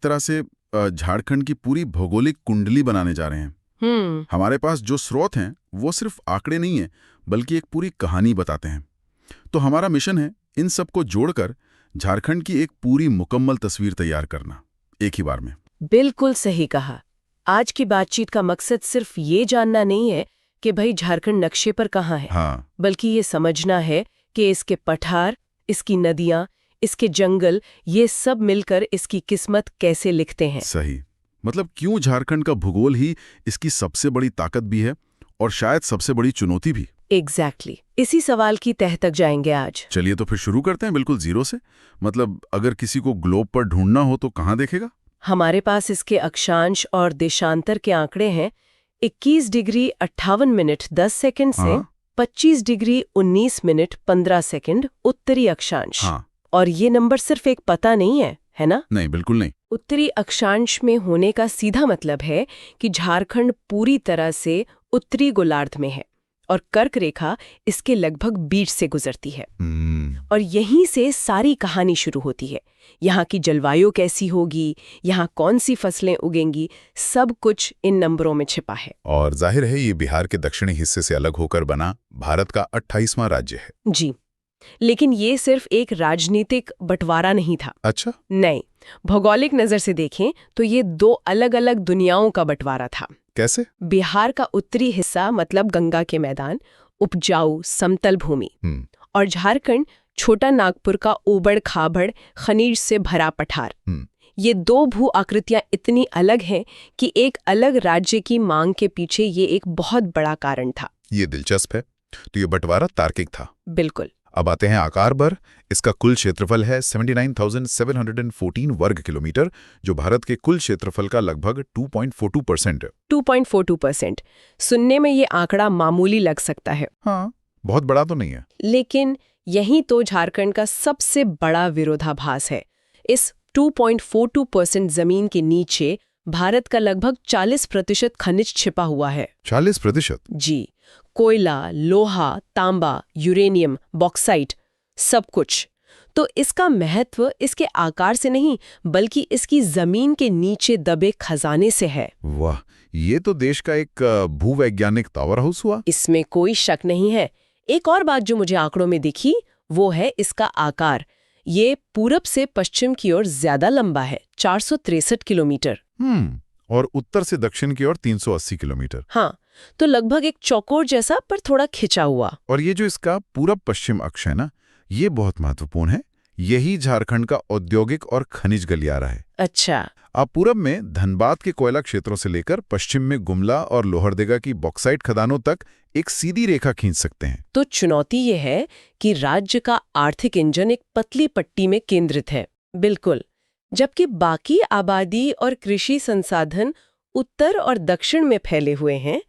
तरह से झारखंड की पूरी भौगोलिक कुंडली बनाने जा रहे हैं। हमारे पास जो स्रोत हैं वो सिर्फ आंकड़े नहीं है, बल्कि एक पूरी कहानी बताते हैं। तो हमारा मिशन है इन सबको जोड़कर झारखंड की एक पूरी मुकम्मल तस्वीर तैयार करना, एक ही बार में। बिल्कुल सही कहा। आज की बातचीत का मकसद सिर्फ ये जानना नहीं है कि भाई झारखंड नक्शे पर कहाँ है, हाँ। बल्कि ये समझना है कि इसके पठार, इसकी नदियाँ, इसके जंगल, ये सब मिलकर इसकी किस्मत कैसे लिखते हैं। सही। मतलब क्यों झारखंड का भूगोल ही इसकी सबसे बड़ी ताकत भी है और शायद सबसे बड़ी चुनौती भी। एग्जैक्टली। इसी सवाल की तह तक जाएंगे आज। चलिए तो फिर शुरू करते हैं बिल्कुल जीरो से। मतलब अगर किसी को ग्लोब पर ढूंढना हो तो कहाँ देखेगा? हमारे पास इसके अक्षांश और देशांतर के आंकड़े हैं। 21 डिग्री 58 मिनट 10 सेकंड से 25 डिग्री 19 मिनट 15 सेकंड उत्तरी अक्षांश। हाँ। और ये नंबर सिर्फ एक पता नहीं है ना? नहीं, बिल्कुल नहीं। उत्तरी अक्षांश में होने का सीधा मतलब है कि झारखंड पूरी तरह से उत्तरी गोलार्ध में है और कर्क रेखा इसके लगभग बीच से गुजरती है। और यहीं से सारी कहानी शुरू होती है। यहाँ की जलवायु कैसी होगी, यहाँ कौन सी फसलें उगेंगी, सब कुछ इन नंबरों में छिपा है। और जाहिर है ये बिहार के दक्षिणी हिस्से से अलग होकर बना भारत का 28वां राज्य है। जी, लेकिन ये सिर्फ एक राजनीतिक बंटवारा नहीं था। अच्छा? नहीं, भौगोलिक नजर से देखें तो ये दो अलग अलग दुनियाओं का बंटवारा था। कैसे? बिहार का उत्तरी हिस्सा मतलब गंगा के मैदान, उपजाऊ समतल भूमि, और झारखंड छोटा नागपुर का ऊबड़ खाबड़ खनिज से भरा पठार। ये दो भू आकृतियां इतनी अलग हैं कि एक अलग राज्य की मांग के पीछे ये एक बहुत बड़ा कारण था। ये दिलचस्प है। तो ये बंटवारा तार्किक था। बिल्कुल। अब आते हैं आकार पर। इसका कुल क्षेत्रफल है 79,714 वर्ग किलोमीटर, जो भारत के कुल क्षेत्रफल का लगभग 2.42% है। 2.42%। सुनने में ये आंकड़ा मामूली लग सकता है। हाँ, बहुत बड़ा तो नहीं है। लेकिन यही तो झारखंड का सबसे बड़ा विरोधाभास है। इस 2.42% जमीन के नीचे भारत का लगभग 40% खनिज छिपा हुआ है। 40%? जी, कोयला, लोहा, तांबा, यूरेनियम, बॉक्साइट, सब कुछ। तो इसका महत्व इसके आकार से नहीं, बल्कि इसकी जमीन के नीचे दबे खजाने से है। वाह, ये तो देश का एक भूवैज्ञानिक पावर हाउस हुआ। इसमें कोई शक नहीं है। एक और बात जो मुझे आंकड़ों में दिखी वो है इसका आकार। ये पूरब से पश्चिम की ओर ज्यादा लंबा है, 463 किलोमीटर। और उत्तर से दक्षिण की ओर 380 किलोमीटर। हाँ, तो लगभग एक चौकोर जैसा, पर थोड़ा खिंचा हुआ। और ये जो इसका पूरब पश्चिम अक्ष है ना, ये बहुत महत्वपूर्ण है। यही झारखंड का औद्योगिक और खनिज गलियारा है। अच्छा। आप पूरब में धनबाद के कोयला क्षेत्रों से लेकर पश्चिम में गुमला और लोहरदगा की बॉक्साइट खदानों तक एक सीधी रेखा खींच सकते हैं। तो चुनौती ये है कि राज्य का आर्थिक इंजन एक पतली पट्टी में केंद्रित है। बिल्कुल। जबकि बाकी आबादी और कृषि संसाधन उत्तर और दक्षिण में फैले हुए हैं।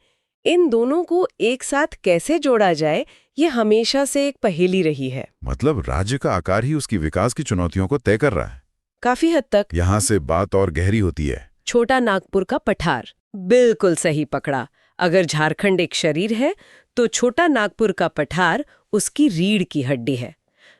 इन दोनों को एक साथ कैसे जोड़ा जाए, ये हमेशा से एक पहेली रही है। मतलब राज्य का आकार ही उसकी विकास की चुनौतियों को तय कर रहा है। काफी हद तक। यहाँ से बात और गहरी होती है। छोटा नागपुर का पठार। बिल्कुल सही पकड़ा। अगर झारखंड एक शरीर है तो छोटा नागपुर का पठार उसकी रीढ़ की हड्डी है।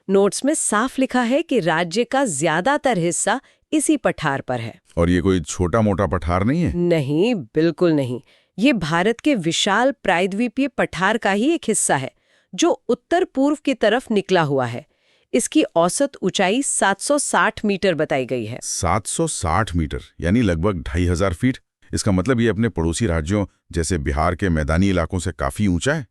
नोट्स में साफ लिखा है कि राज्य का ज्यादातर हिस्सा इसी पठार पर है। और ये कोई छोटा मोटा पठार नहीं है? नहीं, बिल्कुल नहीं। ये भारत के विशाल प्रायद्वीपीय पठार का ही एक हिस्सा है जो उत्तर पूर्व की तरफ निकला हुआ है। इसकी औसत ऊंचाई 760 मीटर बताई गई है। 760 मीटर यानी लगभग 2500 फीट। इसका मतलब ये अपने पड़ोसी राज्यों जैसे बिहार के मैदानी इलाकों से काफी ऊंचा है।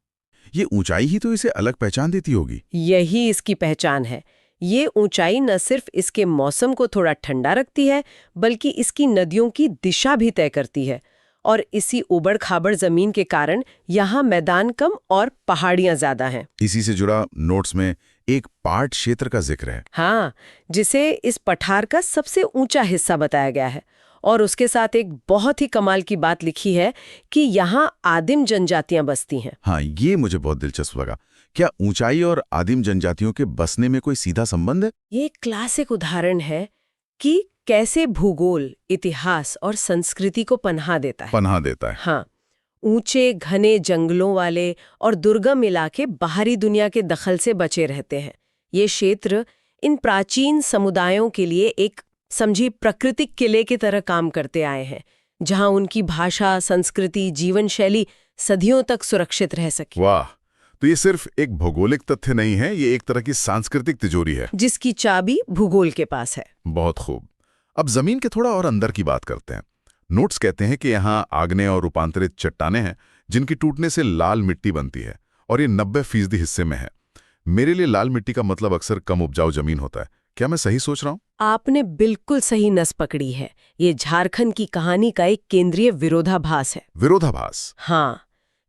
ये ऊंचाई ही तो इसे अलग पहचान देती होगी। यही इसकी पहचान है। ये ऊंचाई न सिर्फ इसके मौसम को थोड़ा ठंडा रखती है, बल्कि इसकी नदियों की दिशा भी तय करती है। और इसी उबड़ खाबड़ जमीन के कारण यहाँ मैदान कम और पहाड़ियाँ ज्यादा हैं। इसी से जुड़ा नोट्स में एक पाट क्षेत्र का जिक्र है। हाँ, जिसे इस पठार का सबसे ऊंचा हिस्सा बताया गया है। और उसके साथ एक बहुत ही कमाल की बात लिखी है कि यहाँ आदिम जनजातियां बसती हैं। हाँ, ये मुझे बहुत दिलचस्प लगा। क्या ऊंचाई और आदिम जनजातियों के बसने में कोई सीधा संबंध है? ये एक क्लासिक उदाहरण है कि कैसे भूगोल इतिहास और संस्कृति को पनाह देता है। हाँ, ऊंचे घने जंगलों वाले और दुर्गम इलाके बाहरी दुनिया के दखल से बचे रहते हैं। ये क्षेत्र इन प्राचीन समुदायों के लिए एक समझिए प्राकृतिक किले की तरह काम करते आए हैं, जहां उनकी भाषा, संस्कृति, जीवन शैली सदियों तक सुरक्षित रह सके। वाह, तो ये सिर्फ एक भौगोलिक तथ्य नहीं है, ये एक तरह की सांस्कृतिक तिजोरी है जिसकी चाबी भूगोल के पास है। बहुत खूब। अब जमीन के थोड़ा और अंदर की बात करते हैं। नोट्स कहते हैं कि यहाँ आग्नेय और रूपांतरित चट्टानें हैं जिनकी टूटने से लाल मिट्टी बनती है, और ये 90% हिस्से में है। मेरे लिए लाल मिट्टी का मतलब अक्सर कम उपजाऊ जमीन होता है। क्या मैं सही सोच रहा हूँ? आपने बिल्कुल सही नस पकड़ी है। ये झारखंड की कहानी का एक केंद्रीय विरोधाभास है। विरोधाभास? हाँ,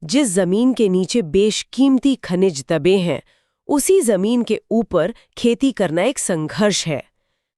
जिस जमीन के नीचे बेशकीमती खनिज दबे हैं, उसी जमीन के ऊपर खेती करना एक संघर्ष है।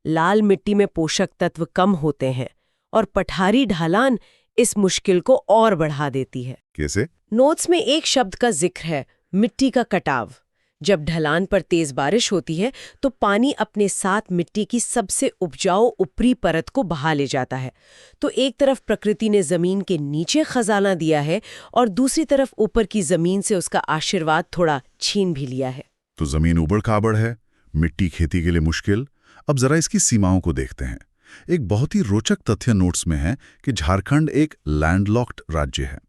लाल मिट्टी में पोषक तत्व कम होते हैं और पठारी ढालान इस मुश्किल को और बढ़ा देती है। कैसे? नोट्स में एक शब्द का जिक्र है, मिट्टी का कटाव। जब ढलान पर तेज बारिश होती है तो पानी अपने साथ मिट्टी की सबसे उपजाऊ ऊपरी परत को बहा ले जाता है। तो एक तरफ प्रकृति ने जमीन के नीचे खजाना दिया है और दूसरी तरफ ऊपर की जमीन से उसका आशीर्वाद थोड़ा छीन भी लिया है। तो जमीन उबड़ खाबड़ है, मिट्टी खेती के लिए मुश्किल। अब जरा इसकी सीमाओं को देखते हैं। एक बहुत ही रोचक तथ्य नोट्स में है कि झारखंड एक लैंडलॉक्ड राज्य है।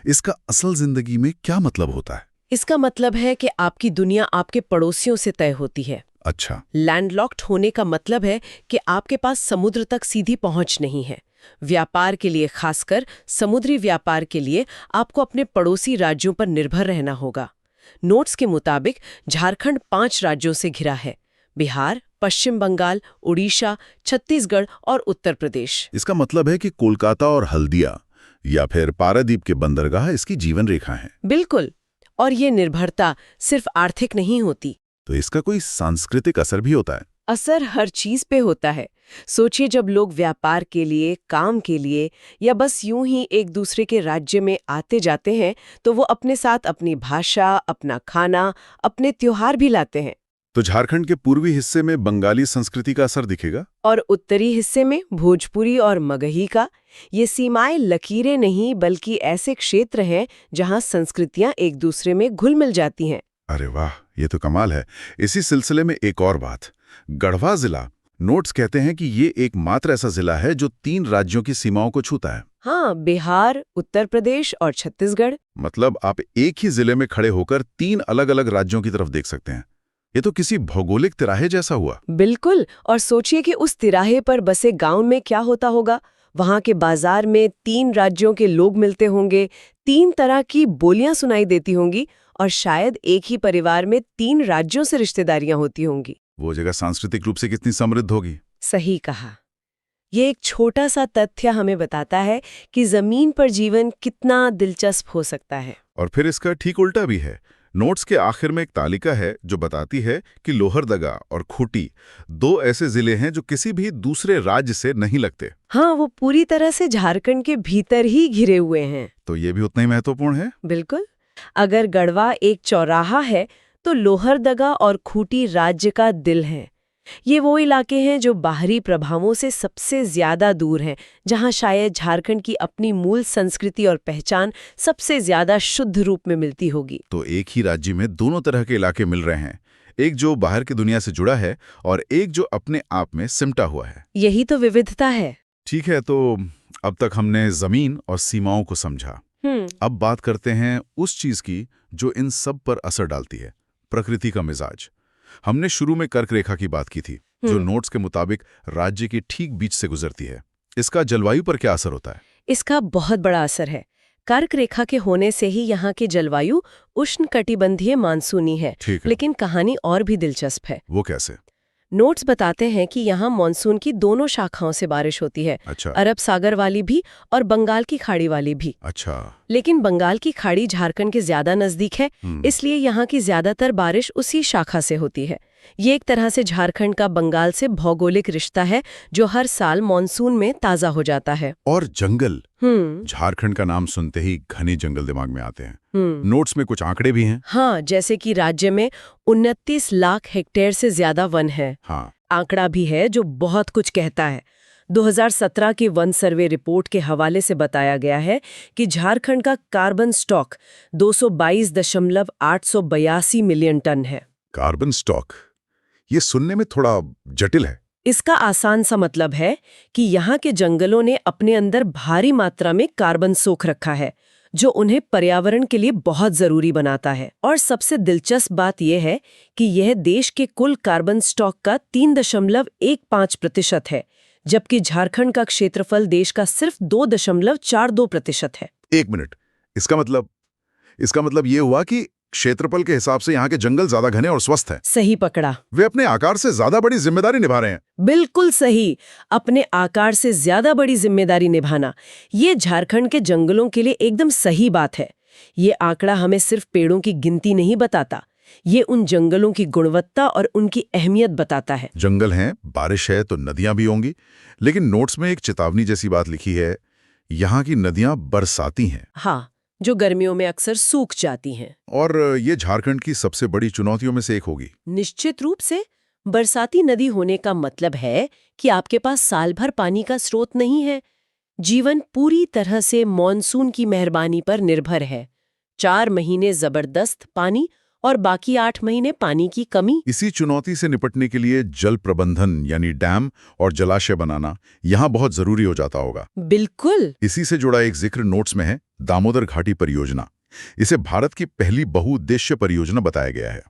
इसका असल जिंदगी में क्या मतलब होता है? इसका मतलब है कि आपकी दुनिया आपके पड़ोसियों से तय होती है। अच्छा। लैंडलॉक्ड होने का मतलब है कि आपके पास समुद्र तक सीधी पहुंच नहीं है। व्यापार के लिए, खासकर समुद्री व्यापार के लिए, आपको अपने पड़ोसी राज्यों पर निर्भर रहना होगा। नोट्स के मुताबिक झारखंड 5 राज्यों से घिरा है: बिहार, पश्चिम बंगाल, उड़ीसा, छत्तीसगढ़ और उत्तर प्रदेश। इसका मतलब है कि कोलकाता और हल्दिया या फिर पारादीप के बंदरगाह इसकी जीवन रेखा हैं। बिल्कुल। और ये निर्भरता सिर्फ आर्थिक नहीं होती। तो इसका कोई सांस्कृतिक असर भी होता है? असर हर चीज पे होता है। सोचिए, जब लोग व्यापार के लिए, काम के लिए या बस यूं ही एक दूसरे के राज्य में आते जाते हैं, तो वो अपने साथ अपनी भाषा, अपना खाना, अपने त्योहार भी लाते हैं। तो झारखंड के पूर्वी हिस्से में बंगाली संस्कृति का असर दिखेगा और उत्तरी हिस्से में भोजपुरी और मगही का। ये सीमाएं लकीरें नहीं, बल्कि ऐसे क्षेत्र हैं जहां संस्कृतियां एक दूसरे में घुल मिल जाती हैं। अरे वाह, ये तो कमाल है। इसी सिलसिले में एक और बात, गढ़वा जिला। नोट्स कहते हैं कि ये एकमात्र ऐसा जिला है जो 3 राज्यों की सीमाओं को छूता है। हाँ, बिहार, उत्तर प्रदेश और छत्तीसगढ़। मतलब आप एक ही जिले में खड़े होकर 3 अलग-अलग राज्यों की तरफ देख सकते हैं। ये तो किसी भौगोलिक तिराहे जैसा हुआ। बिल्कुल। और सोचिए कि उस तिराहे पर बसे गांव में क्या होता होगा। वहां के बाजार में 3 राज्यों के लोग मिलते होंगे, 3 तरह की बोलियां सुनाई देती होंगी, और शायद एक ही परिवार में 3 राज्यों से रिश्तेदारियां होती होंगी। वो जगह सांस्कृतिक रूप से कितनी समृद्ध होगी। सही कहा। ये एक छोटा सा तथ्य हमें बताता है कि जमीन पर जीवन कितना दिलचस्प हो सकता है। और फिर इसका ठीक उल्टा भी है। नोट्स के आखिर में एक तालिका है जो बताती है कि लोहरदगा और खूंटी 2 ऐसे जिले हैं जो किसी भी दूसरे राज्य से नहीं लगते। हाँ, वो पूरी तरह से झारखंड के भीतर ही घिरे हुए हैं। तो ये भी उतना ही महत्वपूर्ण है। बिल्कुल। अगर गढ़वा एक चौराहा है, तो लोहरदगा और खूंटी राज्य का दिल है। ये वो इलाके हैं जो बाहरी प्रभावों से सबसे ज्यादा दूर हैं, जहां शायद झारखंड की अपनी मूल संस्कृति और पहचान सबसे ज्यादा शुद्ध रूप में मिलती होगी। तो एक ही राज्य में दोनों तरह के इलाके मिल रहे हैं, एक जो बाहर की दुनिया से जुड़ा है और एक जो अपने आप में सिमटा हुआ है। यही तो विविधता है। ठीक है, तो अब तक हमने जमीन और सीमाओं को समझा। अब बात करते हैं उस चीज की जो इन सब पर असर डालती है, प्रकृति का मिजाज। हमने शुरू में कर्क रेखा की बात की थी, जो नोट्स के मुताबिक राज्य के ठीक बीच से गुजरती है। इसका जलवायु पर क्या असर होता है? इसका बहुत बड़ा असर है। कर्क रेखा के होने से ही यहाँ की जलवायु उष्णकटिबंधीय मानसूनी है। लेकिन कहानी और भी दिलचस्प है। वो कैसे? नोट्स बताते हैं कि यहाँ मानसून की दोनों शाखाओं से बारिश होती है। अच्छा। अरब सागर वाली भी और बंगाल की खाड़ी वाली भी। अच्छा। लेकिन बंगाल की खाड़ी झारखंड के ज्यादा नजदीक है, इसलिए यहाँ की ज्यादातर बारिश उसी शाखा से होती है। ये एक तरह से झारखंड का बंगाल से भौगोलिक रिश्ता है, जो हर साल मानसून में ताजा हो जाता है। और जंगल, झारखंड का नाम सुनते ही घने जंगल दिमाग में आते हैं। नोट्स में कुछ आंकड़े भी हैं। हाँ, जैसे कि राज्य में 29 लाख हेक्टेयर से ज्यादा वन है। हाँ। आंकड़ा भी है जो बहुत कुछ कहता है। 2017 की वन सर्वे रिपोर्ट के हवाले से बताया गया है कि झारखंड का कार्बन स्टॉक 222.882 मिलियन टन है। कार्बन स्टॉक, ये सुनने में थोड़ा जटिल है। इसका आसान सा मतलब है कि यहाँ के जंगलों ने अपने अंदर भारी मात्रा में कार्बन सोख रखा है, जो उन्हें पर्यावरण के लिए बहुत जरूरी बनाता है। और सबसे दिलचस्प बात यह है कि यह देश के कुल कार्बन स्टॉक का 3.15% है, जबकि झारखंड का क्षेत्रफल देश का सिर्फ 2.42% है। एक मिनट, इसका मतलब ये हुआ कि क्षेत्रफल के हिसाब से यहाँ के जंगल ज्यादा घने और स्वस्थ हैं। सही पकड़ा। वे अपने आकार से ज्यादा बड़ी जिम्मेदारी निभा रहे हैं। बिल्कुल सही, अपने आकार से ज्यादा बड़ी जिम्मेदारी निभाना, ये झारखंड के जंगलों के लिए एकदम सही बात है। ये आंकड़ा हमें सिर्फ पेड़ों की गिनती नहीं बताता, ये उन जंगलों की गुणवत्ता और उनकी अहमियत बताता है। जंगल हैं, बारिश है तो नदियां भी होंगी, लेकिन नोट्स में एक चेतावनी जैसी बात लिखी है, यहाँ की नदियां बरसाती हैं। हाँ, जो गर्मियों में अक्सर सूख जाती हैं। और ये झारखंड की सबसे बड़ी चुनौतियों में से एक होगी। निश्चित रूप से। बरसाती नदी होने का मतलब है कि आपके पास साल भर पानी का स्रोत नहीं है। जीवन पूरी तरह से मॉनसून की मेहरबानी पर निर्भर है। 4 महीने जबरदस्त पानी और बाकी 8 महीने पानी की कमी। इसी चुनौती से निपटने के लिए जल प्रबंधन यानी डैम और जलाशय बनाना यहाँ बहुत जरूरी हो जाता होगा। बिल्कुल। इसी से जुड़ा एक जिक्र नोट्स में है, दामोदर घाटी परियोजना। इसे भारत की पहली बहुउद्देश्य परियोजना बताया गया है।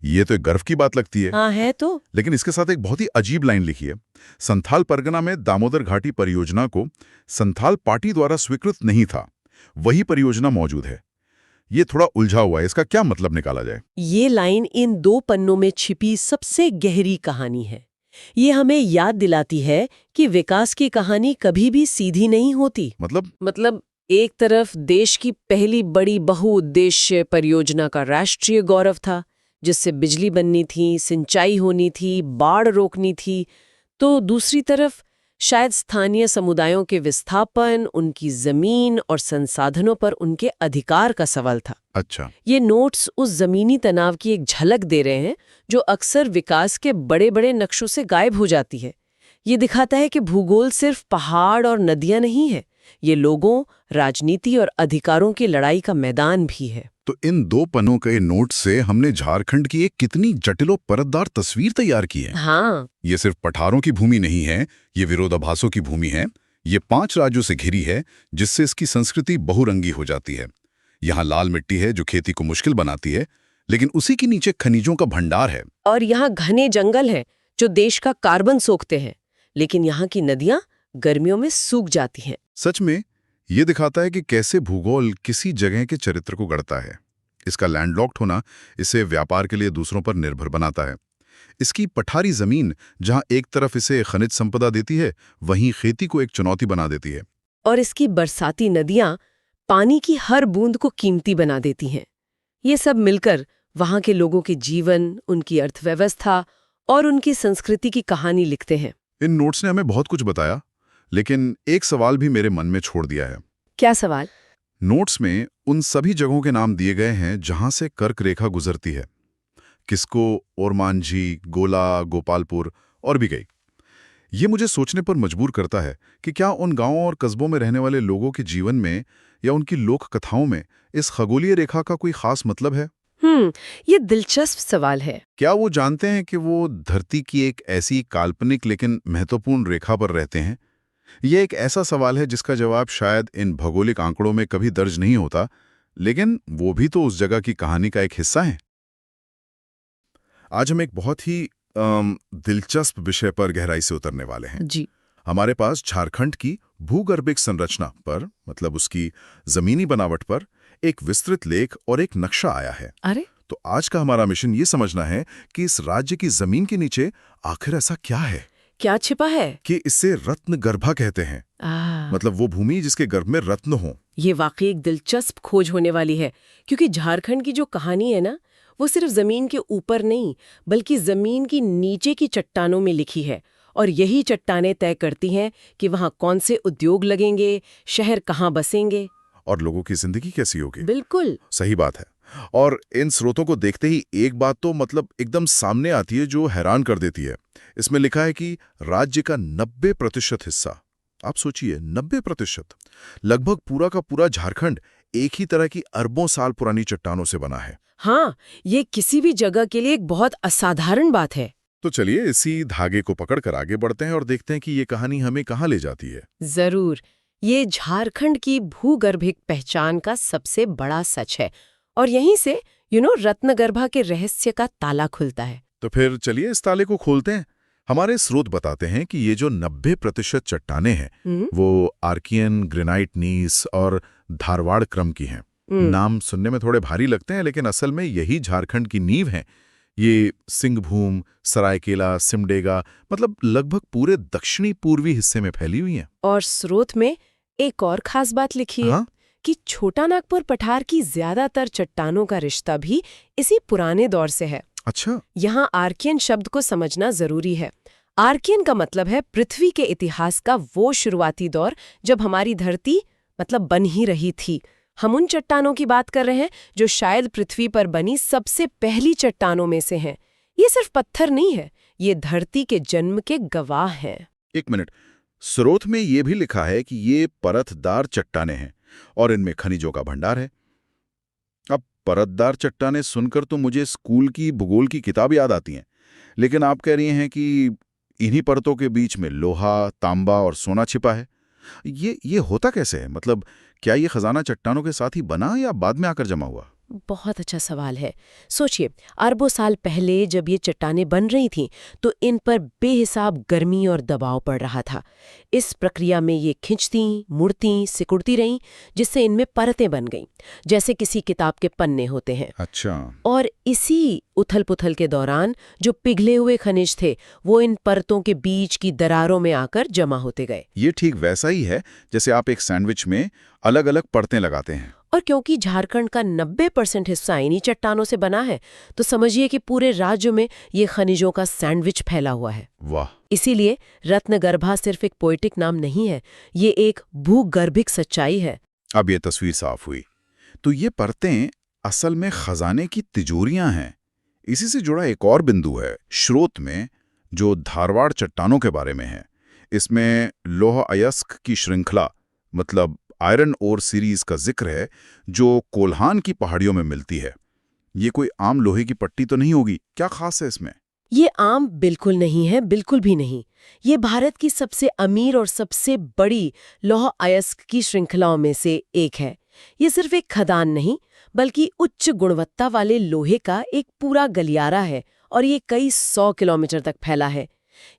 ये तो एक गर्व की बात लगती है। हाँ है तो। लेकिन इसके साथ एक बहुत ही अजीब लाइन लिखी है। संथाल परगना में दामोदर घाटी परियोजना को संथाल पार्टी द्वारा स्वीकृत नहीं था, वही परियोजना मौजूद है। ये थोड़ा उलझा हुआ है, इसका क्या मतलब निकाला जाए? ये लाइन इन 2 पन्नों में छिपी सबसे गहरी कहानी है। ये हमें याद दिलाती है कि विकास की कहानी कभी भी सीधी नहीं होती। मतलब एक तरफ देश की पहली बड़ी बहुउद्देश्य परियोजना का राष्ट्रीय गौरव था, जिससे बिजली बननी थी, सिंचाई होनी थी, बाढ़ रोकनी थी, तो दूसरी तरफ शायद स्थानीय समुदायों के विस्थापन, उनकी जमीन और संसाधनों पर उनके अधिकार का सवाल था। अच्छा, ये नोट्स उस जमीनी तनाव की एक झलक दे रहे हैं जो अक्सर विकास के बड़े बड़े नक्शों से गायब हो जाती है। ये दिखाता है कि भूगोल सिर्फ पहाड़ और नदियां नहीं है, ये लोगों, राजनीति और अधिकारों की लड़ाई का मैदान भी है। तो इन 2 पन्नों के नोट से हमने झारखंड की एक कितनी जटिल और परतदार तस्वीर तैयार की है। हाँ, ये सिर्फ पठारों की भूमि नहीं है, ये विरोधाभासों की भूमि है। ये 5 राज्यों से घिरी है, जिससे इसकी संस्कृति बहुरंगी हो जाती है। यहाँ लाल मिट्टी है जो खेती को मुश्किल बनाती है, लेकिन उसी के नीचे खनिजों का भंडार है। और यहाँ घने जंगल हैं जो देश का कार्बन सोखते हैं, लेकिन यहाँ की नदियां गर्मियों में सूख जाती हैं। सच में ये दिखाता है कि कैसे भूगोल किसी जगह के चरित्र को गढ़ता है। इसका लैंडलॉक्ड होना इसे व्यापार के लिए दूसरों पर निर्भर बनाता है। इसकी पठारी जमीन जहां एक तरफ इसे खनिज संपदा देती है, वहीं खेती को एक चुनौती बना देती है। और इसकी बरसाती नदियां पानी की हर बूंद को कीमती बना देती हैं। ये सब मिलकर वहां के लोगों के जीवन, उनकी अर्थव्यवस्था और उनकी संस्कृति की कहानी लिखते हैं। इन नोट्स ने हमें बहुत कुछ बताया, लेकिन एक सवाल भी मेरे मन में छोड़ दिया है। क्या सवाल? नोट्स में उन सभी जगहों के नाम दिए गए हैं जहां से कर्क रेखा गुजरती है। किस्को, ओरमांझी, गोला, गोपालपुर और भी कई। ये मुझे सोचने पर मजबूर करता है कि क्या उन गांवों और कस्बों में रहने वाले लोगों के जीवन में या उनकी लोक कथाओं में इस खगोलीय रेखा का कोई खास मतलब है? ये दिलचस्प सवाल है। क्या वो जानते हैं कि वो धरती की एक ऐसी काल्पनिक लेकिन महत्वपूर्ण रेखा पर रहते हैं? यह एक ऐसा सवाल है जिसका जवाब शायद इन भौगोलिक आंकड़ों में कभी दर्ज नहीं होता, लेकिन वो भी तो उस जगह की कहानी का एक हिस्सा है। आज हम एक बहुत ही दिलचस्प विषय पर गहराई से उतरने वाले हैं। जी। हमारे पास झारखंड की भूगर्भिक संरचना पर, मतलब उसकी जमीनी बनावट पर एक विस्तृत लेख और एक नक्शा आया है। अरे, तो आज का हमारा मिशन ये समझना है कि इस राज्य की जमीन के नीचे आखिर ऐसा क्या है, क्या छिपा है कि इससे रत्न गर्भा कहते हैं। मतलब वो भूमि जिसके गर्भ में रत्न हो। ये वाकई एक दिलचस्प खोज होने वाली है, क्योंकि झारखंड की जो कहानी है ना, वो सिर्फ जमीन के ऊपर नहीं, बल्कि जमीन की नीचे की चट्टानों में लिखी है। और यही चट्टानें तय करती हैं कि वहाँ कौन से उद्योग लगेंगे, शहर कहाँ बसेंगे और लोगों की जिंदगी कैसी होगी। बिल्कुल सही बात है। और इन स्रोतों को देखते ही एक बात तो मतलब एकदम सामने आती है जो हैरान कर देती है। इसमें लिखा है कि राज्य का 90% हिस्सा, आप सोचिए 90%, लगभग पूरा का पूरा झारखंड एक ही तरह की अरबों साल पुरानी चट्टानों से बना है। हाँ, ये किसी भी जगह के लिए एक बहुत असाधारण बात है। तो चलिए इसी धागे को पकड़कर आगे बढ़ते हैं और देखते हैं कि ये कहानी हमें कहाँ ले जाती है। जरूर। ये झारखंड की भूगर्भिक पहचान का सबसे बड़ा सच है और यहीं से रत्नगर्भा के रहस्य का ताला खुलता है। तो फिर चलिए इस ताले को खोलते हैं। हमारे स्रोत बताते हैं कि ये जो 90% चट्टानें हैं वो आर्कियन, ग्रेनाइट नीस और धारवाड़ क्रम की हैं। नाम सुनने में थोड़े भारी लगते हैं, लेकिन असल में यही झारखंड की नींव है। ये सिंहभूम, सरायकेला, सिमडेगा, मतलब लगभग पूरे दक्षिणी पूर्वी हिस्से में फैली हुई हैं। और स्रोत में एक और खास बात लिखी है कि छोटा नागपुर पठार की ज्यादातर चट्टानों का रिश्ता भी इसी पुराने दौर से है। अच्छा। यहाँ आर्कियन शब्द को समझना जरूरी है। आर्कियन का मतलब है पृथ्वी के इतिहास का वो शुरुआती दौर जब हमारी धरती बन ही रही थी। हम उन चट्टानों की बात कर रहे हैं जो शायद पृथ्वी पर बनी सबसे पहली चट्टानों में से हैं। ये सिर्फ पत्थर नहीं है, ये धरती के जन्म के गवाह हैं। एक मिनट, स्रोत में ये भी लिखा है कि ये परतदार चट्टानें हैं और इनमें खनिजों का भंडार है। अब परतदार चट्टानें सुनकर तो मुझे स्कूल की भूगोल की किताब याद आती हैं, लेकिन आप कह रही हैं कि इन्हीं परतों के बीच में लोहा, तांबा और सोना छिपा है। ये होता कैसे है? मतलब क्या ये खजाना चट्टानों के साथ ही बना या बाद में आकर जमा हुआ? बहुत अच्छा सवाल है। सोचिए, अरबों साल पहले जब ये चट्टानें बन रही थीं तो इन पर बेहिसाब गर्मी और दबाव पड़ रहा था। इस प्रक्रिया में ये खिंचती, मुड़ती, सिकुड़ती रहीं, जिससे इनमें परतें बन गईं, जैसे किसी किताब के पन्ने होते हैं। अच्छा। और इसी उथल-पुथल के दौरान जो पिघले हुए खनिज थे वो इन परतों के बीच की दरारों में आकर जमा होते गए। ये ठीक वैसा ही है जैसे आप एक सैंडविच में अलग-अलग परतें लगाते हैं। और क्योंकि झारखंड का 90% हिस्सा इन्हीं चट्टानों से बना है, तो समझिए कि पूरे राज्य में ये खनिजों का सैंडविच फैला हुआ है। वाह। इसीलिए रत्नगर्भा सिर्फ एक पोएटिक नाम नहीं है, ये एक भूगर्भिक सच्चाई है। अब ये तस्वीर साफ हुई। तो ये परतें असल में खजाने की तिजोरियां हैं। इसी से जुड़ा एक और बिंदु है स्रोत में, जो धारवाड़ चट्टानों के बारे में है। इसमें लौह अयस्क की श्रृंखला, मतलब आयरन ओर सीरीज का जिक्र है, जो कोल्हान की पहाड़ियों में मिलती है। ये कोई आम लोहे की पट्टी तो नहीं होगी? क्या खास है इसमें? ये आम बिल्कुल नहीं है, बिल्कुल भी नहीं। ये भारत की सबसे अमीर और सबसे बड़ी लौह अयस्क की श्रृंखलाओं में से एक है। ये सिर्फ एक खदान नहीं, बल्कि उच्च गुणवत्ता वाले लोहे का एक पूरा गलियारा है और ये कई 100 किलोमीटर तक फैला है।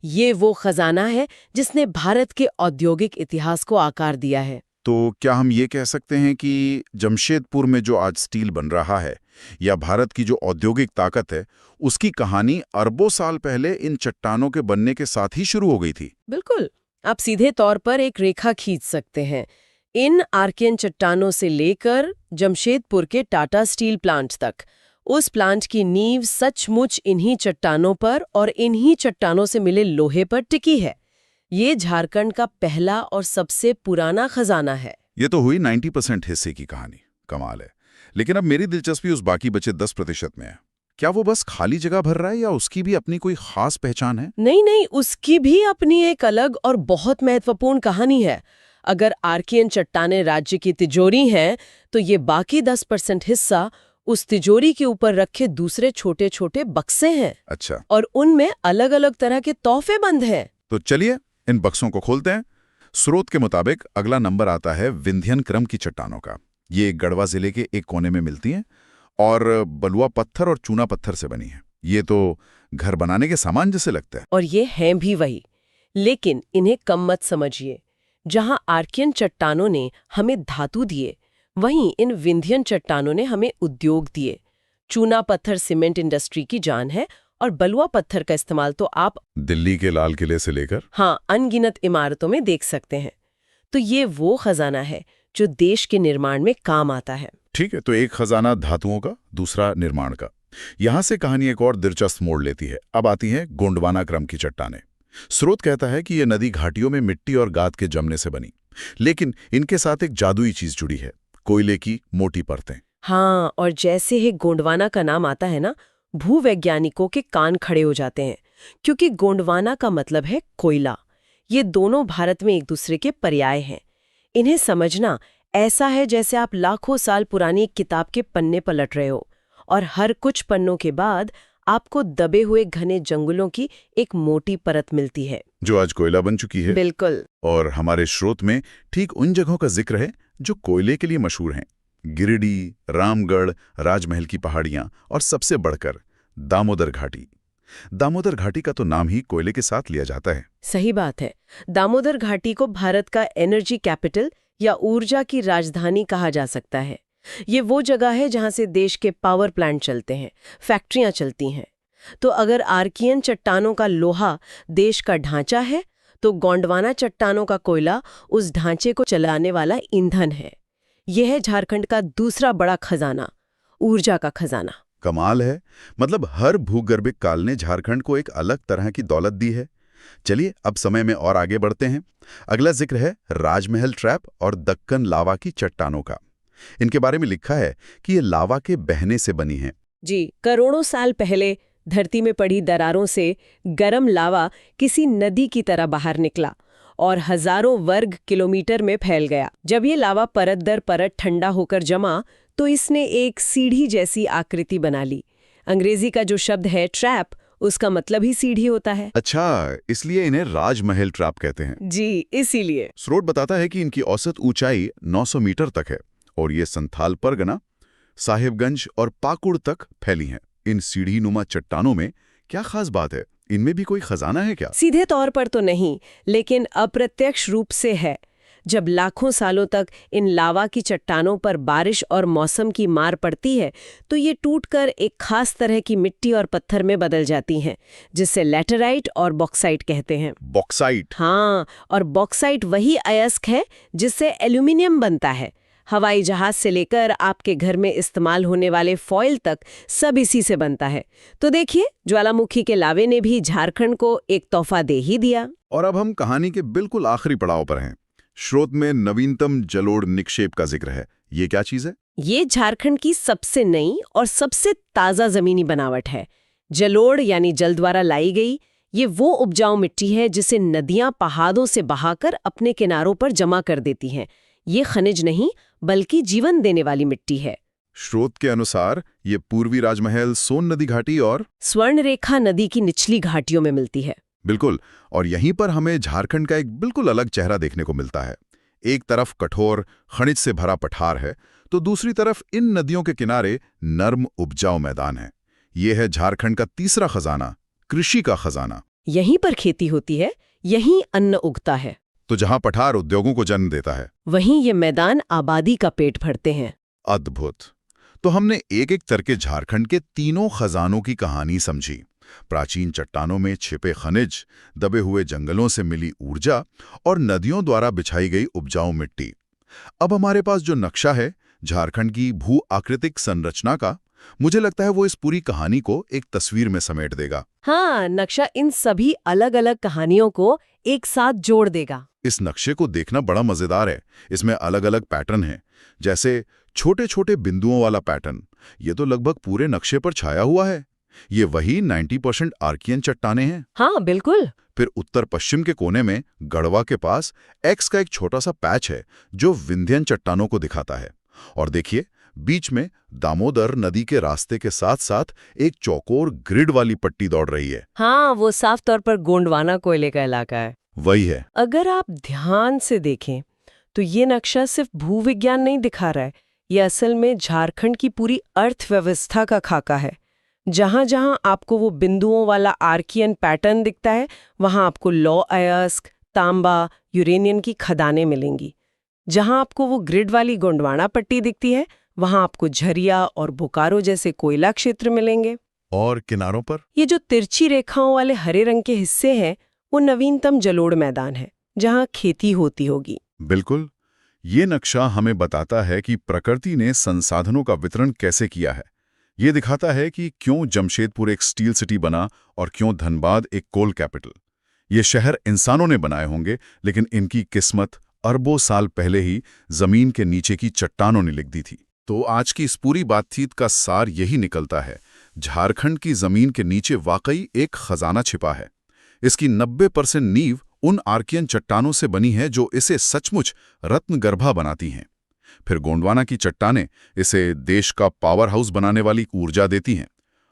ये वो खजाना है जिसने भारत के औद्योगिक इतिहास को आकार दिया है। तो क्या हम ये कह सकते हैं कि जमशेदपुर में जो आज स्टील बन रहा है, या भारत की जो औद्योगिक ताकत है, उसकी कहानी अरबों साल पहले इन चट्टानों के बनने के साथ ही शुरू हो गई थी? बिल्कुल। आप सीधे तौर पर एक रेखा खींच सकते हैं। इन आर्कियन चट्टानों से लेकर जमशेदपुर के टाटा स्टील प्लांट तक, उस प्लांट की नींव सचमुच इन्हीं चट्टानों पर और इन्हीं चट्टानों से मिले लोहे पर टिकी है। ये झारखंड का पहला और सबसे पुराना खजाना है। ये तो हुई 90% हिस्से की कहानी। कमाल है। लेकिन अब मेरी दिलचस्पी उस बाकी बचे 10% में है। क्या वो बस खाली जगह भर रहा है या उसकी भी अपनी कोई खास पहचान है? नहीं, उसकी भी अपनी एक अलग और बहुत महत्वपूर्ण कहानी है। अगर आर्कियन चट्टानें राज्य की तिजोरी हैं, तो ये बाकी 10% हिस्सा उस तिजोरी के ऊपर रखे दूसरे छोटे छोटे बक्से हैं। अच्छा। और उनमें अलग अलग तरह के तोहफे बंद हैं। तो चलिए इन बक्सों को खोलते हैं। स्रोत के मुताबिक अगला नंबर आता है विंध्यन क्रम की चट्टानों का। ये गढ़वा जिले के एक कोने में मिलती हैं और बलुआ पत्थर और चूना पत्थर से बनी है। ये तो घर बनाने के सामान जैसे लगता है। और ये हैं भी वही, लेकिन इन्हें कम मत समझिए। जहां आर्कियन चट्टानों ने हमें धातु दिए, वहीं इन विंध्यन चट्टानों ने हमें उद्योग दिए। चूना पत्थर सीमेंट इंडस्ट्री की जान है और बलुआ पत्थर का इस्तेमाल तो आप दिल्ली के लाल किले से लेकर अनगिनत इमारतों में देख सकते हैं। तो ये वो खजाना है जो देश के निर्माण में काम आता है। ठीक है, तो एक खजाना धातुओं का, दूसरा निर्माण का। यहां से कहानी एक और दिलचस्प मोड़ लेती है। अब आती है गोंडवाना क्रम की चट्टानें। स्रोत कहता है कि ये नदी घाटियों में मिट्टी और गाद के जमने से बनी, लेकिन इनके साथ एक जादुई चीज जुड़ी है, कोयले की मोटी परतें। हाँ, और जैसे ही गोंडवाना का नाम आता है ना, भूवैज्ञानिकों के कान खड़े हो जाते हैं, क्योंकि गोंडवाना का मतलब है कोयला। ये दोनों भारत में एक दूसरे के पर्याय हैं। इन्हें समझना ऐसा है जैसे आप लाखों साल पुरानी एक किताब के पन्ने पलट रहे हो और हर कुछ पन्नों के बाद आपको दबे हुए घने जंगलों की एक मोटी परत मिलती है, जो आज कोयला बन चुकी है। बिल्कुल। और हमारे स्रोत में ठीक उन जगहों का जिक्र है जो कोयले के लिए मशहूर हैं। गिरिडीह, रामगढ़, राजमहल की पहाड़ियां और सबसे बढ़कर दामोदर घाटी। दामोदर घाटी का तो नाम ही कोयले के साथ लिया जाता है। सही बात है। दामोदर घाटी को भारत का एनर्जी कैपिटल या ऊर्जा की राजधानी कहा जा सकता है। ये वो जगह है जहां से देश के पावर प्लांट चलते हैं, फैक्ट्रियां चलती हैं। तो अगर आर्कियन चट्टानों का लोहा देश का ढांचा है, तो गोंडवाना चट्टानों का कोयला उस ढांचे को चलाने वाला ईंधन है। यह है झारखंड का दूसरा बड़ा खजाना, ऊर्जा का खजाना। कमाल है। मतलब हर भूगर्भिक काल ने झारखंड को एक अलग तरह की दौलत दी है। चलिए अब समय में और आगे बढ़ते हैं। अगला जिक्र है राजमहल ट्रैप और दक्कन लावा की चट्टानों का। इनके बारे में लिखा है कि ये लावा के बहने से बनी हैं। जी, करोड़ों साल पहले धरती में पड़ी दरारों से गर्म लावा किसी नदी की तरह बाहर निकला और हजारों वर्ग किलोमीटर में फैल गया। जब ये लावा परत दर परत ठंडा होकर जमा, तो इसने एक सीढ़ी जैसी आकृति बना ली। अंग्रेजी का जो शब्द है ट्रैप, उसका मतलब ही सीढ़ी होता है। अच्छा, इसलिए इन्हें राजमहल ट्रैप कहते हैं। जी, इसीलिए। स्रोत बताता है कि इनकी औसत ऊंचाई 900 मीटर तक है और ये संथाल परगना, साहिबगंज और पाकुड़ तक फैली हैं। इन सीढ़ी नुमा चट्टानों में क्या खास बात है? इनमें भी कोई खजाना है क्या? सीधे तौर पर तो नहीं, लेकिन अप्रत्यक्ष रूप से है। जब लाखों सालों तक इन लावा की चट्टानों पर बारिश और मौसम की मार पड़ती है, तो ये टूटकर एक खास तरह की मिट्टी और पत्थर में बदल जाती हैं, जिसे लैटेराइट और बॉक्साइट कहते हैं। बॉक्साइट? हाँ, और बॉक्साइट वही अयस्क है जिससे एल्यूमिनियम बनता है। हवाई जहाज से लेकर आपके घर में इस्तेमाल होने वाले फॉयल तक सब इसी से बनता है। तो देखिए, ज्वालामुखी के लावे ने भी झारखंड को एक तोहफा दे ही दिया। और अब हम कहानी के बिल्कुल आखिरी पड़ाव पर हैं। स्रोत में नवीनतम जलोढ़ निक्षेप का जिक्र है। ये क्या चीज है? ये झारखंड की सबसे नई और सबसे ताजा जमीनी बनावट है। जलोढ़ यानी जल द्वारा लाई गई ये वो उपजाऊ मिट्टी है जिसे नदियां पहाड़ों से बहाकर अपने किनारों पर जमा कर देती हैं। ये खनिज नहीं, बल्कि जीवन देने वाली मिट्टी है। स्रोत के अनुसार ये पूर्वी राजमहल, सोन नदी घाटी और स्वर्ण रेखा नदी की निचली घाटियों में मिलती है। बिल्कुल। और यहीं पर हमें झारखंड का एक बिल्कुल अलग चेहरा देखने को मिलता है। एक तरफ कठोर खनिज से भरा पठार है, तो दूसरी तरफ इन नदियों के किनारे नर्म उपजाऊ मैदान है। ये है झारखंड का तीसरा खजाना, कृषि का खजाना। यहीं पर खेती होती है, यहीं अन्न उगता है। तो जहां पठार उद्योगों को जन्म देता है, वहीं ये मैदान आबादी का पेट भरते हैं। अद्भुत। तो हमने एक एक करके झारखंड के तीनों खजानों की कहानी समझी। प्राचीन चट्टानों में छिपे खनिज, दबे हुए जंगलों से मिली ऊर्जा और नदियों द्वारा बिछाई गई उपजाऊ मिट्टी। अब हमारे पास जो नक्शा है झारखंड की भू आकृतिक संरचना का, मुझे लगता है वो इस पूरी कहानी को एक तस्वीर में समेट देगा। हाँ, नक्शा इन सभी अलग अलग कहानियों को एक साथ जोड़ देगा। इस नक्शे को देखना बड़ा मजेदार है। इसमें अलग अलग पैटर्न हैं, जैसे छोटे छोटे बिंदुओं वाला पैटर्न। ये तो लगभग पूरे नक्शे पर छाया हुआ है। ये वही 90% आर्कियन चट्टाने हैं। हाँ, बिल्कुल। फिर उत्तर पश्चिम के कोने में गढ़वा के पास एक्स का एक छोटा सा पैच है जो विंध्यन चट्टानों को दिखाता है। और देखिए, बीच में दामोदर नदी के रास्ते के साथ साथ एक चौकोर ग्रिड वाली पट्टी दौड़ रही है। हाँ, वो साफ तौर पर गोंडवाना कोयले का इलाका है। वही है। अगर आप ध्यान से देखें तो ये नक्शा सिर्फ भूविज्ञान नहीं दिखा रहा है, ये असल में झारखंड की पूरी अर्थव्यवस्था का खाका है। जहां जहां आपको वो बिंदुओं वाला आर्कियन पैटर्न दिखता है, वहां आपको लौह अयस्क, तांबा, यूरेनियम की खदानें मिलेंगी। जहां आपको वो ग्रिड वाली गोंडवाना पट्टी दिखती है, वहां आपको झरिया और बोकारो जैसे कोयला क्षेत्र मिलेंगे। और किनारों पर ये जो तिरछी रेखाओं वाले हरे रंग के हिस्से हैं, वो नवीनतम जलोढ़ मैदान है, जहां खेती होती होगी। बिल्कुल। ये नक्शा हमें बताता है कि प्रकृति ने संसाधनों का वितरण कैसे किया है। ये दिखाता है कि क्यों जमशेदपुर एक स्टील सिटी बना और क्यों धनबाद एक कोल कैपिटल। ये शहर इंसानों ने बनाए होंगे, लेकिन इनकी किस्मत अरबों साल पहले ही जमीन के नीचे की चट्टानों ने लिख दी थी। तो आज की इस पूरी बातचीत का सार यही निकलता है, झारखंड की जमीन के नीचे वाकई एक खजाना छिपा है। इसकी 90% नींव उन आर्कियन चट्टानों से बनी है जो इसे सचमुच रत्नगर्भा बनाती हैं। फिर गोंडवाना की चट्टानें इसे देश का पावर हाउस बनाने वाली ऊर्जा देती हैं।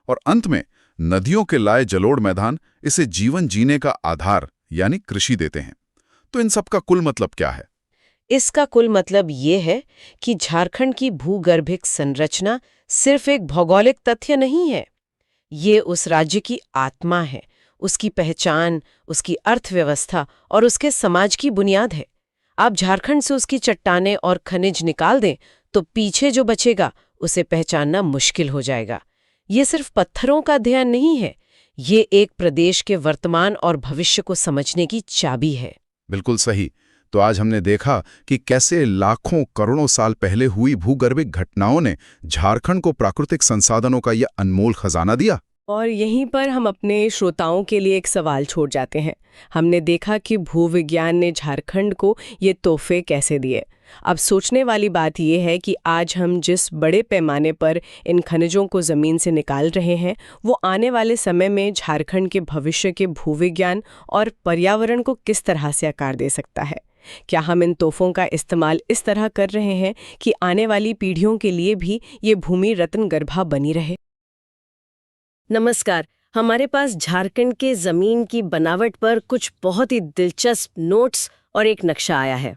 और अंत में नदियों के लाए जलोढ़ मैदान इसे जीवन जीने का आधार यानी कृषि देते हैं। तो इन सब का कुल मतलब क्या है? इसका कुल मतलब ये है कि झारखंड की भूगर्भिक संरचना सिर्फ एक भौगोलिक तथ्य नहीं है, ये उस राज्य की आत्मा है, उसकी पहचान, उसकी अर्थव्यवस्था और उसके समाज की बुनियाद है। आप झारखंड से उसकी चट्टानें और खनिज निकाल दें तो पीछे जो बचेगा उसे पहचानना मुश्किल हो जाएगा। ये सिर्फ पत्थरों का अध्ययन नहीं है, ये एक प्रदेश के वर्तमान और भविष्य को समझने की चाबी है। बिल्कुल सही। तो आज हमने देखा कि कैसे लाखों करोड़ों साल पहले हुई भूगर्भिक घटनाओं ने झारखंड को प्राकृतिक संसाधनों का यह अनमोल खजाना दिया। और यहीं पर हम अपने श्रोताओं के लिए एक सवाल छोड़ जाते हैं। हमने देखा कि भूविज्ञान ने झारखंड को ये तोहफे कैसे दिए। अब सोचने वाली बात यह है कि आज हम जिस बड़े पैमाने पर इन खनिजों को ज़मीन से निकाल रहे हैं, वो आने वाले समय में झारखंड के भविष्य के भूविज्ञान और पर्यावरण को किस तरह से आकार दे सकता है। क्या हम इन तोहफों का इस्तेमाल इस तरह कर रहे हैं कि आने वाली पीढ़ियों के लिए भी ये भूमि रत्न गर्भा बनी रहे? नमस्कार। हमारे पास झारखंड के ज़मीन की बनावट पर कुछ बहुत ही दिलचस्प नोट्स और एक नक्शा आया है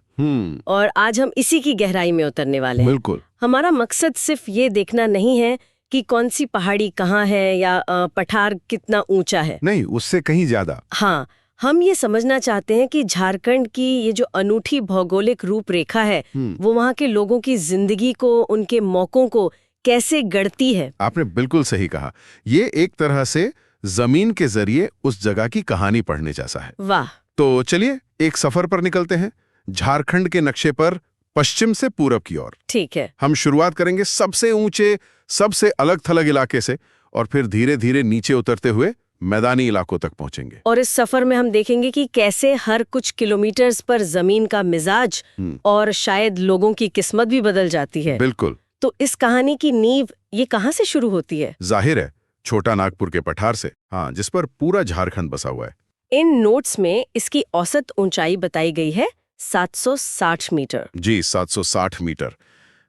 और आज हम इसी की गहराई में उतरने वाले हैं। बिल्कुल। हमारा मकसद सिर्फ ये देखना नहीं है कि कौन सी पहाड़ी कहाँ है या पठार कितना ऊंचा है। नहीं, उससे कहीं ज्यादा। हाँ, हम ये समझना चाहते हैं कि झारखंड की ये जो अनूठी भौगोलिक रूपरेखा है वो वहाँ के लोगों की जिंदगी को, उनके मौकों को कैसे गढ़ती है। आपने बिल्कुल सही कहा। ये एक तरह से जमीन के जरिए उस जगह की कहानी पढ़ने जैसा है। वाह। तो चलिए एक सफर पर निकलते हैं, झारखंड के नक्शे पर पश्चिम से पूरब की ओर। ठीक है। हम शुरुआत करेंगे सबसे ऊंचे, सबसे अलग थलग इलाके से और फिर धीरे धीरे नीचे उतरते हुए मैदानी इलाकों तक पहुंचेंगे। और इस सफर में हम देखेंगे कि कैसे हर कुछ किलोमीटर्स पर जमीन का मिजाज और शायद लोगों की किस्मत भी बदल जाती है। बिल्कुल। तो इस कहानी की नींव ये कहाँ से शुरू होती है? जाहिर है छोटा नागपुर के पठार से, हाँ, जिस पर पूरा झारखंड बसा हुआ है। इन नोट्स में इसकी औसत ऊंचाई बताई गई है 760 मीटर। जी, 760 मीटर।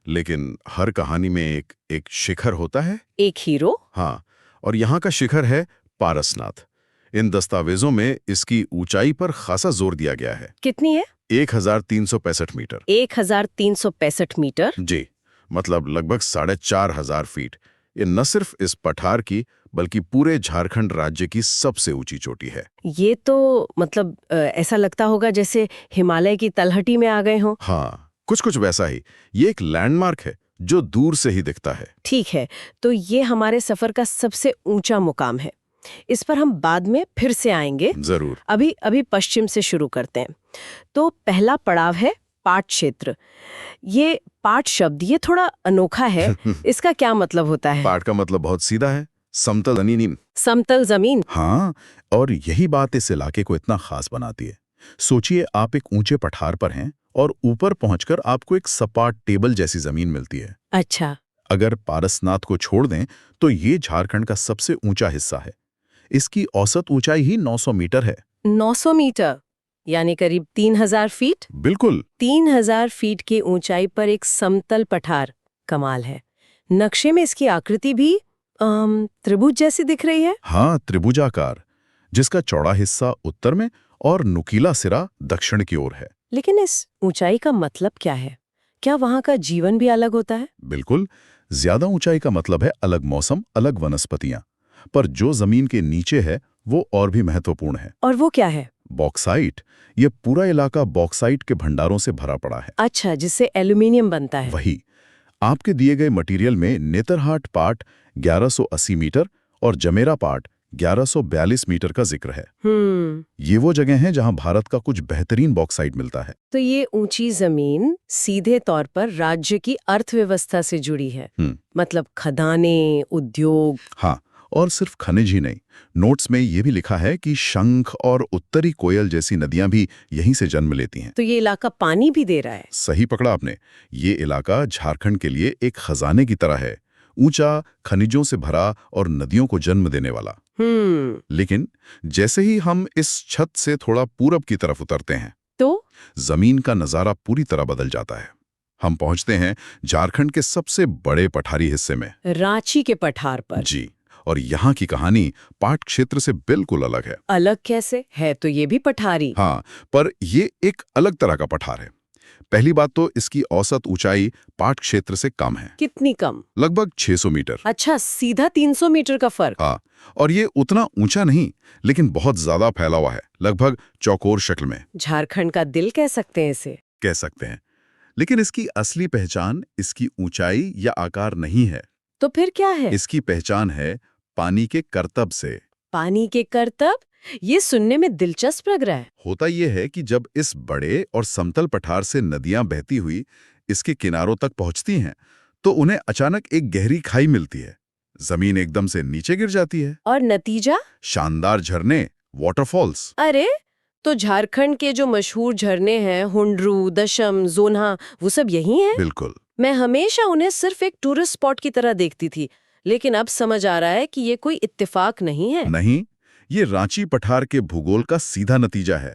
लेकिन हर कहानी में एक शिखर होता है, एक हीरो। हाँ, और यहाँ का शिखर है पारसनाथ। इन दस्तावेजों में इसकी ऊंचाई पर खासा जोर दिया गया है। कितनी है? 1365 मीटर। 1365 मीटर? जी, मतलब लगभग 4500 फीट। ये न सिर्फ इस पठार की बल्कि पूरे झारखंड राज्य की सबसे ऊंची चोटी है। ये तो मतलब ऐसा लगता होगा जैसे हिमालय की तलहटी में आ गए हो। हाँ, कुछ वैसा ही। ये एक लैंडमार्क है जो दूर से ही दिखता है। ठीक है, तो ये हमारे सफर का सबसे ऊंचा मुकाम है। इस पर हम बाद में फिर से आएंगे। जरूर। अभी पश्चिम से शुरू करते हैं। तो पहला पड़ाव है पाट क्षेत्र। ये पाट शब्द ये थोड़ा अनोखा है। इसका क्या मतलब होता है? पाट का मतलब बहुत सीधा है, समतल जमीन। समतल जमीन। हाँ, और यही बात इस इलाके को इतना खास बनाती है। सोचिए, आप एक ऊंचे पठार पर हैं और ऊपर पहुंचकर आपको एक सपाट टेबल जैसी जमीन मिलती है। अच्छा। अगर पारसनाथ को छोड़ दें तो ये झारखंड का सबसे ऊंचा हिस्सा है। इसकी औसत ऊंचाई ही 900 मीटर है। 900 मीटर यानी करीब 3000 फीट। बिल्कुल। 3000 फीट की ऊंचाई पर एक समतल पठार, कमाल है। नक्शे में इसकी आकृति भी त्रिभुज जैसी दिख रही है। हाँ, त्रिभुजाकार, जिसका चौड़ा हिस्सा उत्तर में और नुकीला सिरा दक्षिण की ओर है। लेकिन इस ऊंचाई का मतलब क्या है? क्या वहाँ का जीवन भी अलग होता है? बिल्कुल। ज्यादा ऊंचाई का मतलब है अलग मौसम, अलग वनस्पतियां। पर जो जमीन के नीचे है वो और भी महत्वपूर्ण है। और वो क्या है? बॉक्साइट। ये पूरा इलाका बॉक्साइट के भंडारों से भरा पड़ा है। अच्छा, जिससे एल्यूमिनियम बनता है। वही। आपके दिए गए मटेरियल में नेतरहाट पाट 1180 मीटर और जमेरा पाट 1142 मीटर का जिक्र है। ये वो जगह हैं जहां भारत का कुछ बेहतरीन बॉक्साइट मिलता है। तो ये ऊंची जमीन सीधे तौर पर राज्य की अर्थव्यवस्था से जुड़ी है। मतलब खदानें, उद्योग। हाँ, और सिर्फ खनिज ही नहीं। नोट्स में ये भी लिखा है कि शंख और उत्तरी कोयल जैसी नदियां भी यहीं से जन्म लेती हैं। तो ये इलाका पानी भी दे रहा है। सही पकड़ा आपने। ये इलाका झारखंड के लिए एक खजाने की तरह है, ऊंचा, खनिजों से भरा और नदियों को जन्म देने वाला। लेकिन जैसे ही हम इस छत से थोड़ा पूरब की तरफ उतरते हैं तो जमीन का नजारा पूरी तरह बदल जाता है। हम पहुंचते हैं झारखंड के सबसे बड़े पठारी हिस्से में, रांची के पठार पर। जी, और यहाँ की कहानी पाट क्षेत्र से बिल्कुल अलग है। अलग कैसे है? तो ये भी पठारी। हाँ, पर ये एक अलग तरह का पठार है। पहली बात तो इसकी औसत ऊंचाई पाट क्षेत्र से कम है। कितनी कम? लगभग 600 मीटर। अच्छा, सीधा 300 मीटर का फर्क। हाँ, और ये उतना ऊंचा नहीं, लेकिन बहुत ज्यादा फैला हुआ है, लगभग चौकोर शक्ल में। झारखंड का दिल कह सकते हैं इसे। कह सकते हैं, लेकिन इसकी असली पहचान इसकी ऊंचाई या आकार नहीं है। तो फिर क्या है? इसकी पहचान है पानी के करतब से। पानी के करतब? ये सुनने में दिलचस्प लग रहा है। होता यह है कि जब इस बड़े और समतल पठार से नदियां बहती हुई इसके किनारों तक पहुंचती हैं, तो उन्हें अचानक एक गहरी खाई मिलती है। जमीन एकदम से नीचे गिर जाती है। और नतीजा? शानदार झरने, वाटरफॉल्स। अरे, तो झारखंड के जो मशहूर झरने हैं, हुंडरू, दशम, जोन्हा, वो सब यही हैं? बिल्कुल। मैं हमेशा उन्हें सिर्फ एक टूरिस्ट स्पॉट की तरह देखती थी, लेकिन अब समझ आ रहा है कि ये कोई इत्तेफाक नहीं है। नहीं, ये रांची पठार के भूगोल का सीधा नतीजा है।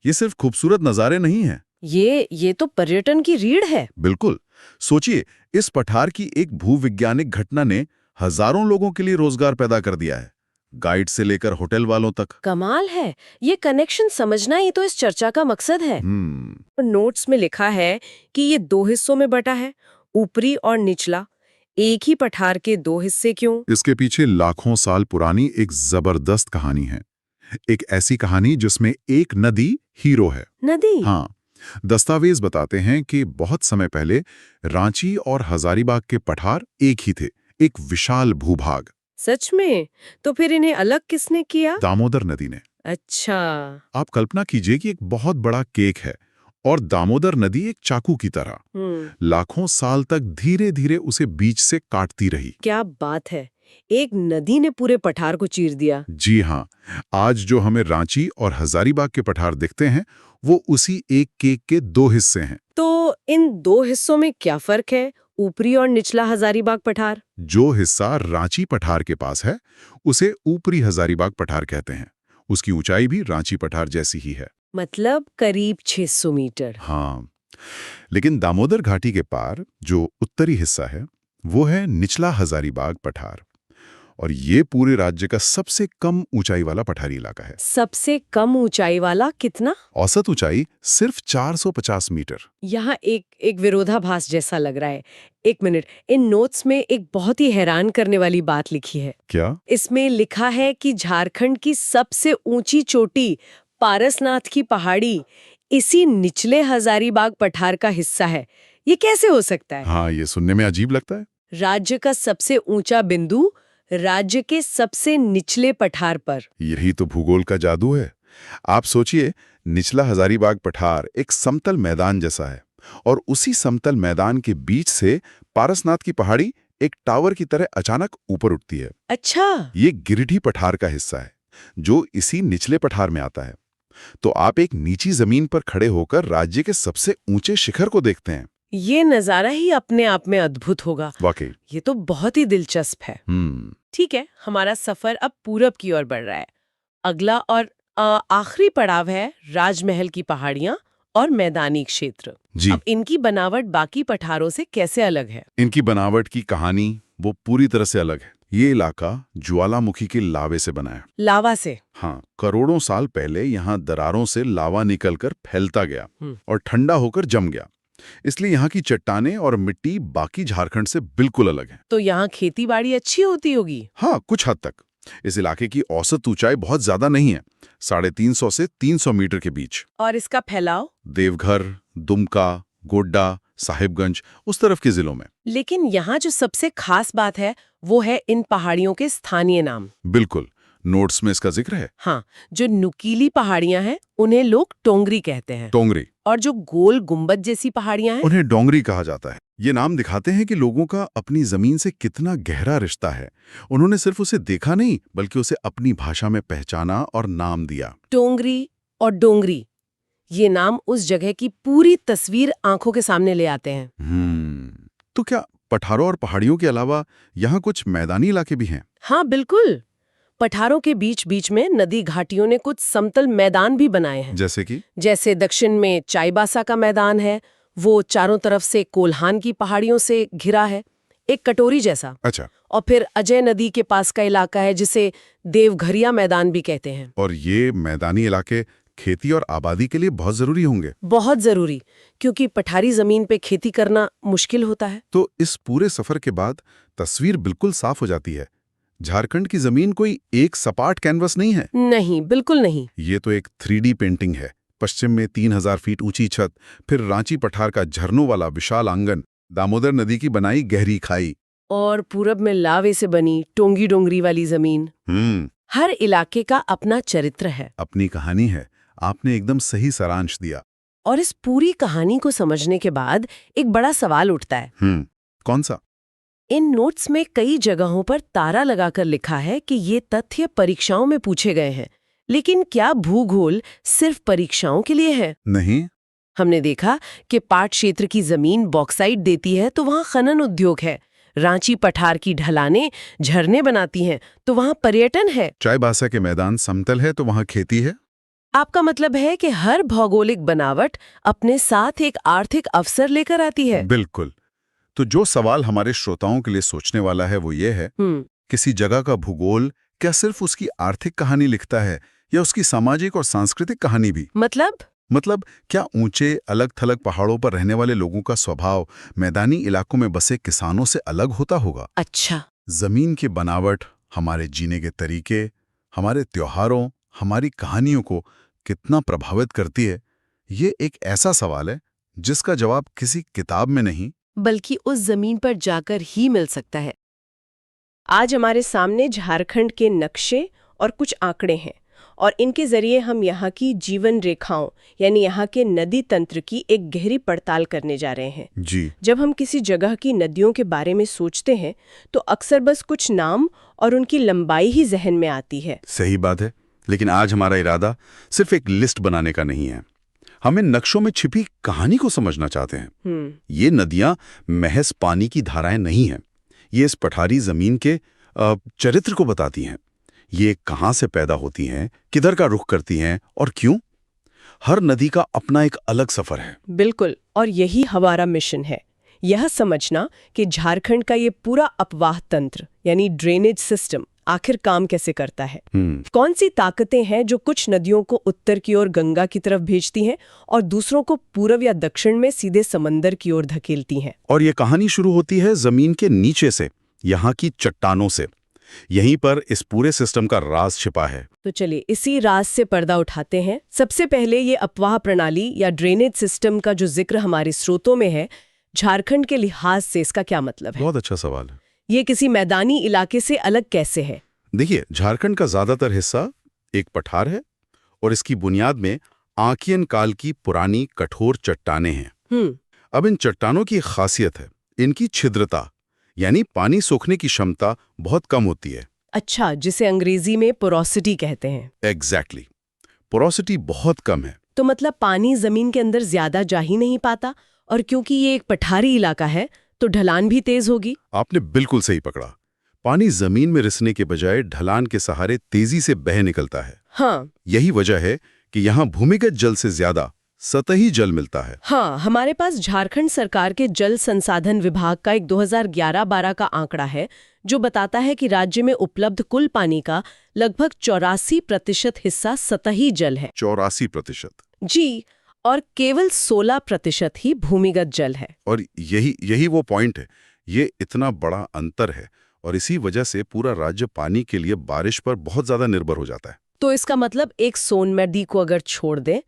ये सिर्फ खूबसूरत नज़ारे नहीं हैं। ये तो पर्यटन की रीढ़ है। बिल्कुल। सोचिए, इस पठार की एक भूविज्ञानिक घटना ने हजारों लोगों के लिए रोजगार पैदा कर दिया है, गाइड से लेकर होटल वालों तक। कमाल है। ये कनेक्शन समझना ही तो इस चर्चा का मकसद है। नोट्स में लिखा है कि ये 2 हिस्सों में बटा है, ऊपरी और निचला। एक ही पठार के 2 हिस्से क्यों? इसके पीछे लाखों साल पुरानी एक जबरदस्त कहानी है। एक ऐसी कहानी जिसमें एक नदी हीरो है। नदी? हाँ, दस्तावेज बताते हैं कि बहुत समय पहले रांची और हजारीबाग के पठार एक ही थे, एक विशाल भूभाग। सच में? तो फिर इन्हें अलग किसने किया? दामोदर नदी ने। अच्छा। आप कल्पना कीजिए कि एक बहुत बड़ा केक है और दामोदर नदी एक चाकू की तरह लाखों साल तक धीरे धीरे उसे बीच से काटती रही। क्या बात है, एक नदी ने पूरे पठार को चीर दिया। जी हाँ, आज जो हमें रांची और हजारीबाग के पठार दिखते हैं, वो उसी एक केक के 2 हिस्से हैं। तो इन 2 हिस्सों में क्या फर्क है, ऊपरी और निचला हजारीबाग पठार? जो हिस्सा रांची पठार के पास है, उसे ऊपरी हजारीबाग पठार कहते हैं। उसकी ऊंचाई भी रांची पठार जैसी ही है, मतलब करीब 600 मीटर। हाँ, लेकिन दामोदर घाटी के पार जो उत्तरी हिस्सा है, वो है निचला हजारीबाग पठार, और ये पूरे राज्य का सबसे कम ऊंचाई वाला पठारी इलाका है। सबसे कम ऊंचाई वाला कितना? औसत ऊंचाई सिर्फ 450 मीटर। यहाँ एक विरोधाभास जैसा लग रहा है। 1 मिनट, इन नोट्स में एक बहुत ही हैरान करने वाली बात लिखी है। क्या? इसमें लिखा है कि झारखंड की सबसे ऊंची चोटी पारसनाथ की पहाड़ी इसी निचले हजारीबाग पठार का हिस्सा है। ये कैसे हो सकता है? हाँ, ये सुनने में अजीब लगता है। राज्य का सबसे ऊंचा बिंदु राज्य के सबसे निचले पठार पर। यही तो भूगोल का जादू है। आप सोचिए, निचला हजारीबाग पठार एक समतल मैदान जैसा है, और उसी समतल मैदान के बीच से पारसनाथ की पहाड़ी एक टावर की तरह अचानक ऊपर उठती है। अच्छा, ये गिरिडीह पठार का हिस्सा है, जो इसी निचले पठार में आता है। तो आप एक नीची जमीन पर खड़े होकर राज्य के सबसे ऊंचे शिखर को देखते हैं। ये नजारा ही अपने आप में अद्भुत होगा। वाकई। ये तो बहुत ही दिलचस्प है। ठीक है, हमारा सफर अब पूरब की ओर बढ़ रहा है। अगला और आखिरी पड़ाव है राजमहल की पहाड़ियां और मैदानी क्षेत्र। जी। अब इनकी बनावट बाकी पठारों से कैसे अलग है? इनकी बनावट की कहानी वो पूरी तरह से अलग है। ये इलाका ज्वालामुखी के लावे से बना है। लावा से? हाँ, करोड़ों साल पहले यहाँ दरारों से लावा निकलकर फैलता गया और ठंडा होकर जम गया। इसलिए यहाँ की चट्टानें और मिट्टी बाकी झारखंड से बिल्कुल अलग है। तो यहाँ खेती बाड़ी अच्छी होती होगी? हाँ, कुछ हद तक। इस इलाके की औसत ऊंचाई बहुत ज्यादा नहीं है, 350 से 300 मीटर के बीच। और इसका फैलाव? देवघर, दुमका, गोड्डा, साहिबगंज, उस तरफ के जिलों में। लेकिन यहाँ जो सबसे खास बात है वो है इन पहाड़ियों के स्थानीय नाम। बिल्कुल, नोट्स में इसका जिक्र है। हाँ, जो नुकीली पहाड़ियां हैं उन्हें लोग टोंगरी कहते हैं। टोंगरी। और जो गोल गुंबद जैसी पहाड़ियां हैं उन्हें डोंगरी कहा जाता है। ये नाम दिखाते हैं कि लोगों का अपनी जमीन से कितना गहरा रिश्ता है। उन्होंने सिर्फ उसे देखा नहीं, बल्कि उसे अपनी भाषा में पहचाना और नाम दिया। टोंगरी और डोंगरी, ये नाम उस जगह की पूरी तस्वीर आंखों के सामने ले आते हैं। तो क्या पठारों और पहाड़ियों के अलावा यहाँ कुछ मैदानी इलाके भी हैं? हाँ बिल्कुल, पठारों के बीच बीच में नदी घाटियों ने कुछ समतल मैदान भी बनाए हैं। जैसे दक्षिण में चाईबासा का मैदान है, वो चारों तरफ से कोल्हान की पहाड़ियों से घिरा है। एक कटोरी जैसा। अच्छा। और फिर अजय नदी के पास का इलाका है जिसे देवघरिया मैदान भी कहते हैं। और ये मैदानी इलाके खेती और आबादी के लिए बहुत जरूरी होंगे। बहुत जरूरी, क्योंकि पठारी जमीन पे खेती करना मुश्किल होता है। तो इस पूरे सफर के बाद तस्वीर बिल्कुल साफ हो जाती है। झारखंड की जमीन कोई एक सपाट कैनवस नहीं है। नहीं, बिल्कुल नहीं। ये तो एक 3D पेंटिंग है। पश्चिम में 3000 फीट ऊंची छत, फिर रांची पठार का झरनों वाला विशाल आंगन, दामोदर नदी की बनाई गहरी खाई, और पूरब में लावे से बनी टोंगी डोंगरी वाली जमीन। हर इलाके का अपना चरित्र है, अपनी कहानी है। आपने एकदम सही सारांश दिया। और इस पूरी कहानी को समझने के बाद एक बड़ा सवाल उठता है। कौन सा? इन नोट्स में कई जगहों पर तारा लगाकर लिखा है कि ये तथ्य परीक्षाओं में पूछे गए हैं, लेकिन क्या भूगोल सिर्फ परीक्षाओं के लिए है? नहीं। हमने देखा कि पाट क्षेत्र की जमीन बॉक्साइट देती है तो वहाँ खनन उद्योग है, रांची पठार की ढलानें झरने बनाती हैं तो वहाँ पर्यटन है, चाईबासा के मैदान समतल है तो वहाँ खेती है। आपका मतलब है कि हर भौगोलिक बनावट अपने साथ एक आर्थिक अवसर लेकर आती है? बिल्कुल। तो जो सवाल हमारे श्रोताओं के लिए सोचने वाला है वो ये है, किसी जगह का भूगोल क्या सिर्फ उसकी आर्थिक कहानी लिखता है या उसकी सामाजिक और सांस्कृतिक कहानी भी? मतलब क्या ऊंचे अलग थलग पहाड़ों पर रहने वाले लोगों का स्वभाव मैदानी इलाकों में बसे किसानों से अलग होता होगा? अच्छा। जमीन की बनावट हमारे जीने के तरीके, हमारे त्योहारों, हमारी कहानियों को कितना प्रभावित करती है, ये एक ऐसा सवाल है जिसका जवाब किसी किताब में नहीं बल्कि उस जमीन पर जाकर ही मिल सकता है। आज हमारे सामने झारखंड के नक्शे और कुछ आंकड़े हैं, और इनके जरिए हम यहाँ की जीवन रेखाओं यानी यहाँ के नदी तंत्र की एक गहरी पड़ताल करने जा रहे हैं। जी। जब हम किसी जगह की नदियों के बारे में सोचते हैं तो अक्सर बस कुछ नाम और उनकी लंबाई ही जहन में आती है। सही बात है, लेकिन आज हमारा इरादा सिर्फ एक लिस्ट बनाने का नहीं है। हम इन नक्शों में छिपी कहानी को समझना चाहते हैं। ये नदियां महज पानी की धाराएं नहीं हैं, ये इस पठारी जमीन के चरित्र को बताती हैं। ये कहाँ से पैदा होती हैं, किधर का रुख करती हैं और क्यों। हर नदी का अपना एक अलग सफर है। बिल्कुल, और यही हमारा मिशन है, यह समझना कि झारखंड का ये पूरा अपवाह तंत्र यानी ड्रेनेज सिस्टम आखिर काम कैसे करता है। कौन सी ताकतें हैं जो कुछ नदियों को उत्तर की ओर गंगा की तरफ भेजती हैं और दूसरों को पूर्व या दक्षिण में सीधे समंदर की ओर धकेलती हैं। और ये कहानी शुरू होती है जमीन के नीचे से, यहाँ की चट्टानों से। यहीं पर इस पूरे सिस्टम का राज छिपा है। तो चलिए इसी राज से पर्दा उठाते हैं। सबसे पहले ये अपवाह प्रणाली या ड्रेनेज सिस्टम का जो जिक्र हमारे स्रोतों में है, झारखंड के लिहाज से इसका क्या मतलब है? बहुत अच्छा सवाल है। ये किसी मैदानी इलाके से अलग कैसे है? देखिए, झारखंड का ज्यादातर हिस्सा एक पठार है और इसकी बुनियाद में आकियन काल की पुरानी कठोर चट्टानें हैं। अब इन चट्टानों की खासियत है इनकी छिद्रता, यानी पानी सोखने की क्षमता बहुत कम होती है। अच्छा, जिसे अंग्रेजी में पोरोसिटी कहते हैं। एग्जैक्टली, पोरोसिटी बहुत कम है। तो मतलब पानी जमीन के अंदर ज्यादा जा ही नहीं पाता, और क्योंकि ये एक पठारी इलाका है तो ढलान भी तेज होगी। आपने बिल्कुल सही पकड़ा। पानी जमीन में रिसने के बजाय ढलान के सहारे तेजी से बह निकलता है। हाँ, यही वजह है कि यहाँ भूमिगत जल से ज्यादा सतही जल मिलता है। हाँ, हमारे पास झारखंड सरकार के जल संसाधन विभाग का एक 2011-12 का आंकड़ा है जो बताता है कि राज्य में उपलब्ध कुल पानी का लगभग 84% हिस्सा सतही जल है। 84%? जी, और केवल 16% ही भूमिगत जल है। और यही वो पॉइंट है। ये इतना बड़ा अंतर है और इसी वजह से पूरा राज्य पानी के लिए बारिश पर बहुत ज्यादा निर्भर हो जाता है। तो इसका मतलब एक सोन नदी को अगर छोड़ दें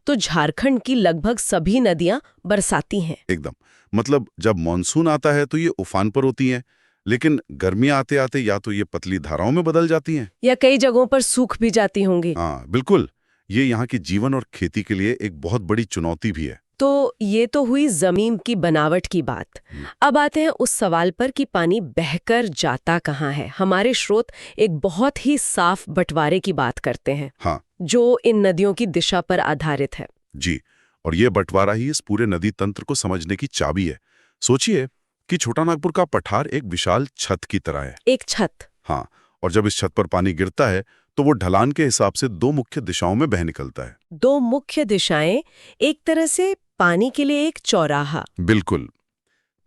तो झारखंड की लगभग सभी नदियां बरसाती हैं। एकदम, मतलब जब मानसून आता है तो ये उफान पर होती हैं, लेकिन गर्मियां आते आते या तो ये पतली धाराओं में बदल जाती हैं या कई जगहों पर सूख भी जाती होंगी। हाँ बिल्कुल, ये यहाँ के जीवन और खेती के लिए एक बहुत बड़ी चुनौती भी है। तो ये तो हुई जमीन की बनावट की बात। अब आते हैं उस सवाल पर कि पानी बहकर जाता कहाँ है। हमारे स्रोत एक बहुत ही साफ बंटवारे की बात करते हैं। हाँ, जो इन नदियों की दिशा पर आधारित है। जी, और ये बंटवारा ही इस पूरे नदी तंत्र को समझने की चाबी है। सोचिए कि छोटा नागपुर का पठार एक विशाल छत की तरह है। एक छत? हाँ, और जब इस छत पर पानी गिरता है तो वो ढलान के हिसाब से दो मुख्य दिशाओं में बह निकलता है। दो मुख्य दिशाएं, एक तरह से पानी के लिए एक चौराहा। बिल्कुल।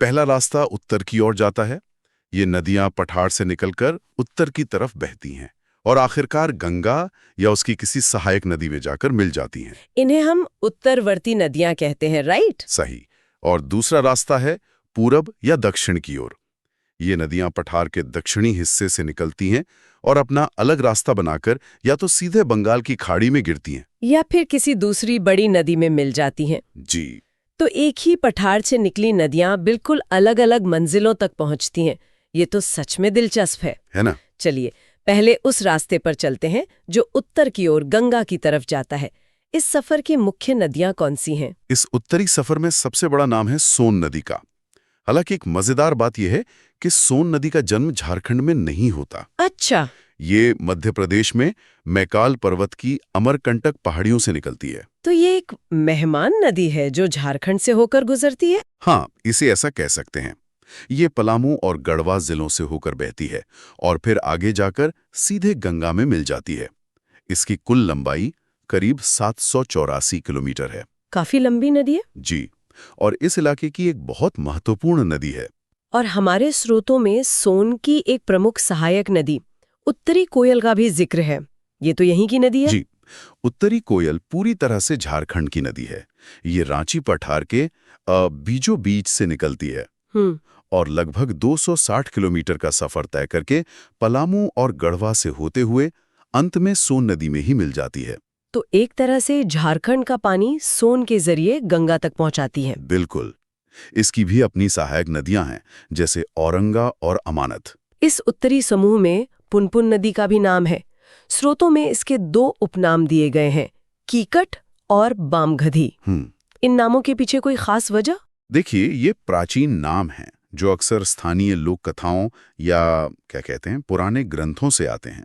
पहला रास्ता उत्तर की ओर जाता है। ये नदियां पठार से निकलकर उत्तर की तरफ बहती हैं और आखिरकार गंगा या उसकी किसी सहायक नदी में जाकर मिल जाती हैं। इन्हें हम उत्तरवर्ती नदियां कहते हैं, राइट? सही। और दूसरा रास्ता है पूरब या दक्षिण की ओर। ये नदियां पठार के दक्षिणी हिस्से से निकलती हैं और अपना अलग रास्ता बनाकर या तो सीधे बंगाल की खाड़ी में गिरती हैं या फिर किसी दूसरी बड़ी नदी में मिल जाती हैं। जी। तो एक ही पठार से निकली नदियां बिल्कुल अलग-अलग मंजिलों तक पहुंचती हैं। ये तो सच में दिलचस्प है ना? चलिए पहले उस रास्ते पर चलते हैं जो उत्तर की ओर गंगा की तरफ जाता है। इस सफर की मुख्य नदियां कौन सी हैं? इस उत्तरी सफर में सबसे बड़ा नाम है सोन नदी का। हालांकि एक मजेदार बात यह है कि सोन नदी का जन्म झारखंड में नहीं होता। अच्छा। ये मध्य प्रदेश में मैकाल पर्वत की अमरकंटक पहाड़ियों से निकलती है। तो ये एक मेहमान नदी है जो झारखंड से होकर गुजरती है? हाँ, इसे ऐसा कह सकते हैं। ये पलामू और गढ़वा जिलों से होकर बहती है और फिर आगे जाकर सीधे गंगा में मिल जाती है। इसकी कुल लंबाई करीब 784 किलोमीटर है। काफी लंबी नदी है। जी, और इस इलाके की एक बहुत महत्वपूर्ण नदी है। और हमारे स्रोतों में सोन की एक प्रमुख सहायक नदी उत्तरी कोयल का भी जिक्र है। ये तो यहीं की नदी है? जी, उत्तरी कोयल पूरी तरह से झारखंड की नदी है। ये रांची पठार के बीचों बीच से निकलती है और लगभग 260 किलोमीटर का सफर तय करके पलामू और गढ़वा से होते हुए अंत में सोन नदी में ही मिल जाती है। तो एक तरह से झारखंड का पानी सोन के जरिए गंगा तक पहुंचाती है। बिल्कुल। इसकी भी अपनी सहायक नदियां हैं, जैसे औरंगा और अमानत। इस उत्तरी समूह में पुनपुन नदी का भी नाम है। स्रोतों में इसके 2 उपनाम दिए गए हैं, कीकट और बामगधी। इन नामों के पीछे कोई खास वजह? देखिए, ये प्राचीन नाम हैं जो अक्सर स्थानीय लोक कथाओं या क्या कहते हैं पुराने ग्रंथों से आते हैं।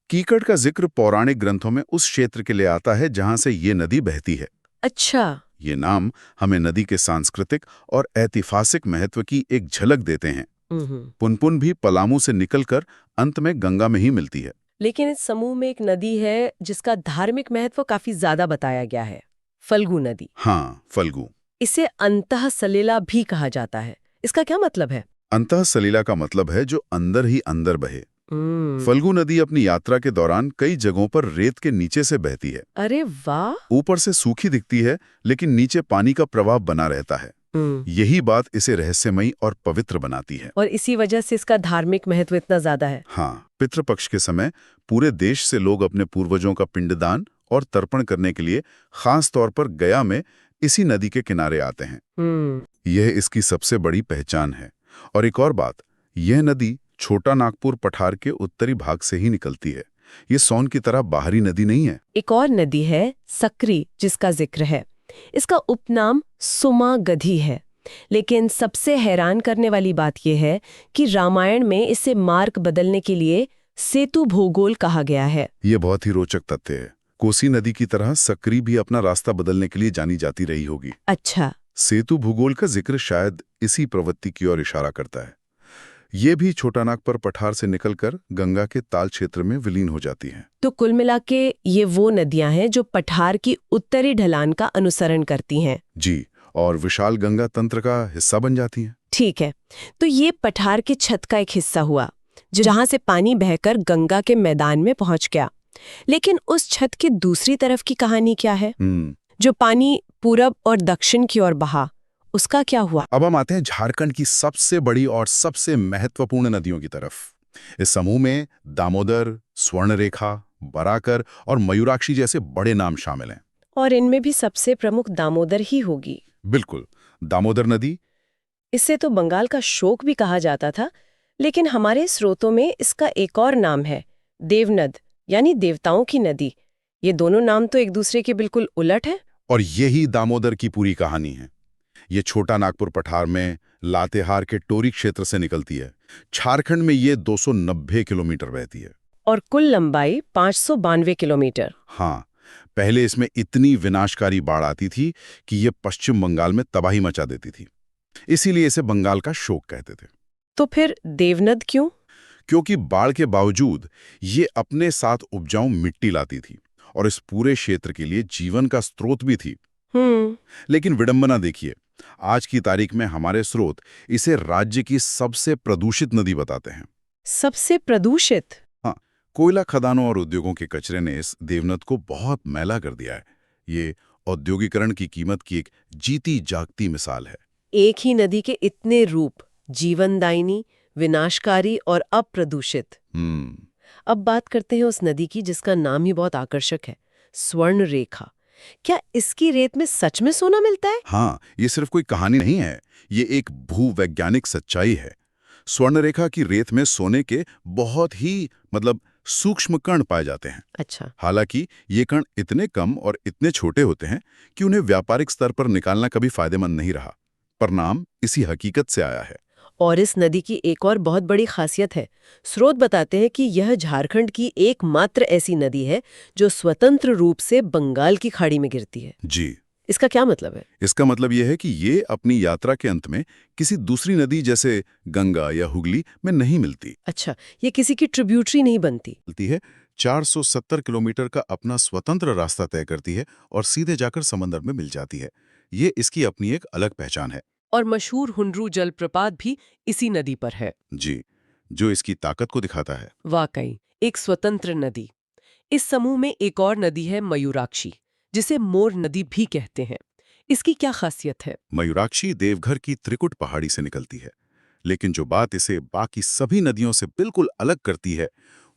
कीकट का जिक्र पौराणिक ग्रंथों में उस क्षेत्र के लिए आता है जहां से ये नदी बहती है। अच्छा। ये नाम हमें नदी के सांस्कृतिक और ऐतिहासिक महत्व की एक झलक देते हैं। पुनपुन भी पलामू से निकलकर अंत में गंगा में ही मिलती है। लेकिन इस समूह में एक नदी है जिसका धार्मिक महत्व काफी ज्यादा बताया गया है, फल्गु नदी। हाँ, फल्गु। इसे अंतः सलिला भी कहा जाता है। इसका क्या मतलब है? अंतः सलिला का मतलब है जो अंदर ही अंदर बहे। फल्गु नदी अपनी यात्रा के दौरान कई जगहों पर रेत के नीचे से बहती है। अरे वाह! ऊपर से सूखी दिखती है लेकिन नीचे पानी का प्रवाह बना रहता है। यही बात इसे रहस्यमयी और पवित्र बनाती है। और इसी वजह से इसका धार्मिक महत्व इतना ज्यादा है। हाँ, पितृपक्ष के समय पूरे देश से लोग अपने पूर्वजों का पिंडदान और तर्पण करने के लिए खास तौर पर गया में इसी नदी के किनारे आते हैं। यह इसकी सबसे बड़ी पहचान है। और एक और बात, यह नदी छोटा नागपुर पठार के उत्तरी भाग से ही निकलती है। ये सोन की तरह बाहरी नदी नहीं है। एक और नदी है सकरी, जिसका जिक्र है। इसका उपनाम सुमागधी है। लेकिन सबसे हैरान करने वाली बात यह है कि रामायण में इसे मार्ग बदलने के लिए सेतु भूगोल कहा गया है। ये बहुत ही रोचक तथ्य है। कोसी नदी की तरह सकरी भी अपना रास्ता बदलने के लिए जानी जाती रही होगी। अच्छा। सेतु भूगोल का जिक्र शायद इसी प्रवृत्ति की ओर इशारा करता है। ये भी छोटा नागपुर पठार से निकलकर गंगा के ताल क्षेत्र में विलीन हो जाती हैं। तो कुल मिलाके ये वो नदियां हैं जो पठार की उत्तरी ढलान का अनुसरण करती हैं। जी, और विशाल गंगा तंत्र का हिस्सा बन जाती हैं। ठीक है, तो ये पठार के छत का एक हिस्सा हुआ जहां से पानी बहकर गंगा के मैदान में पहुंच गया। लेकिन उस छत की दूसरी तरफ की कहानी क्या है? जो पानी पूरब और दक्षिण की ओर बहा, उसका क्या हुआ? अब हम आते हैं झारखंड की सबसे बड़ी और सबसे महत्वपूर्ण नदियों की तरफ। इस समूह में दामोदर, स्वर्णरेखा, बराकर और मयूराक्षी जैसे बड़े नाम शामिल हैं। और इनमें भी सबसे प्रमुख दामोदर ही होगी। बिल्कुल, दामोदर नदी। इसे तो बंगाल का शोक भी कहा जाता था, लेकिन हमारे स्रोतों में इसका एक और नाम है, देवनद, यानी देवताओं की नदी। ये दोनों नाम तो एक दूसरे के बिल्कुल उलट हैं। और यही दामोदर की पूरी कहानी है। ये छोटा नागपुर पठार में लातेहार के टोरी क्षेत्र से निकलती है। झारखंड में ये 290 किलोमीटर बहती है और कुल लंबाई 592 किलोमीटर। हाँ, पहले इसमें इतनी विनाशकारी बाढ़ आती थी कि ये पश्चिम बंगाल में तबाही मचा देती थी। इसीलिए इसे बंगाल का शोक कहते थे। तो फिर देवनद क्यों? क्योंकि बाढ़ के बावजूद ये अपने साथ उपजाऊ मिट्टी लाती थी और इस पूरे क्षेत्र के लिए जीवन का स्रोत भी थी। लेकिन विडंबना देखिए, आज की तारीख में हमारे स्रोत इसे राज्य की सबसे प्रदूषित नदी बताते हैं। सबसे प्रदूषित? हाँ, कोयला खदानों और उद्योगों के कचरे ने इस देवनद को बहुत मैला कर दिया है। ये औद्योगिकरण की कीमत की एक जीती जागती मिसाल है। एक ही नदी के इतने रूप, जीवनदायिनी, विनाशकारी और अप्रदूषित। अब बात करते हैं उस नदी की जिसका नाम ही बहुत आकर्षक है, स्वर्ण रेखा। क्या इसकी रेत में सच में सोना मिलता है? हाँ, ये सिर्फ कोई कहानी नहीं है, ये एक भूवैज्ञानिक सच्चाई है। स्वर्ण रेखा की रेत में सोने के बहुत ही सूक्ष्म कण पाए जाते हैं। अच्छा। हालांकि ये कण इतने कम और इतने छोटे होते हैं कि उन्हें व्यापारिक स्तर पर निकालना कभी फायदेमंद नहीं रहा। परिणाम इसी हकीकत से आया है। और इस नदी की एक और बहुत बड़ी खासियत है। स्रोत बताते हैं कि यह झारखंड की एकमात्र ऐसी नदी है जो स्वतंत्र रूप से बंगाल की खाड़ी में गिरती है। जी। इसका क्या मतलब है? इसका मतलब यह है कि ये अपनी यात्रा के अंत में किसी दूसरी नदी जैसे गंगा या हुगली में नहीं मिलती। अच्छा, ये किसी की ट्रिब्यूटरी नहीं बनती? मिलती है 470 किलोमीटर का अपना स्वतंत्र रास्ता तय करती है और सीधे जाकर समंदर में मिल जाती है। ये इसकी अपनी एक अलग पहचान है। और मशहूर हुंड्रू जलप्रपात भी इसी नदी पर है। जी, जो इसकी ताकत को दिखाता है। वाकई एक स्वतंत्र नदी। इस समूह में एक और नदी है मयूराक्षी, जिसे मोर नदी भी कहते हैं। इसकी क्या खासियत है? मयूराक्षी देवघर की त्रिकुट पहाड़ी से निकलती है, लेकिन जो बात इसे बाकी सभी नदियों से बिल्कुल अलग करती है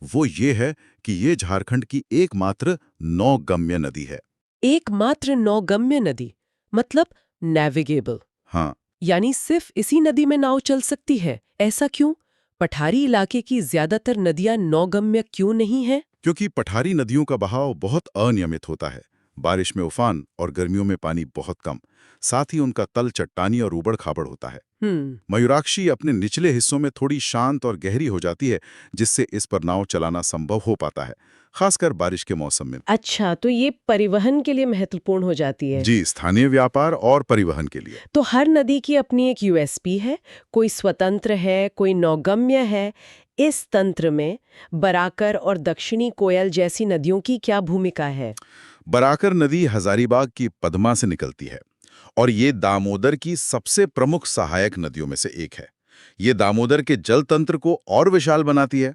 वो ये है कि ये झारखंड की एकमात्र नौगम्य नदी है। एकमात्र नौगम्य नदी मतलब नेविगेबल? हाँ। यानी सिर्फ इसी नदी में नाव चल सकती है। ऐसा क्यों? पठारी इलाके की ज्यादातर नदियां नौगम्य क्यों नहीं हैं? क्योंकि पठारी नदियों का बहाव बहुत अनियमित होता है। बारिश में उफान और गर्मियों में पानी बहुत कम, साथ ही उनका तल चट्टानी और ऊबड़ खाबड़ होता है। मयूराक्षी अपने निचले हिस्सों में थोड़ी शांत और गहरी हो जाती है, जिससे इस पर नाव चलाना संभव हो पाता है, खासकर बारिश के मौसम में। अच्छा, तो ये परिवहन के लिए महत्वपूर्ण हो जाती है? जी, स्थानीय व्यापार और परिवहन के लिए। तो हर नदी की अपनी एक यूएसपी है, कोई स्वतंत्र है, कोई नौगम्य है। इस तंत्र में बराकर और दक्षिणी कोयल जैसी नदियों की क्या भूमिका है? बराकर नदी हजारीबाग की पद्मा से निकलती है और ये दामोदर की सबसे प्रमुख सहायक नदियों में से एक है। ये दामोदर के जल तंत्र को और विशाल बनाती है।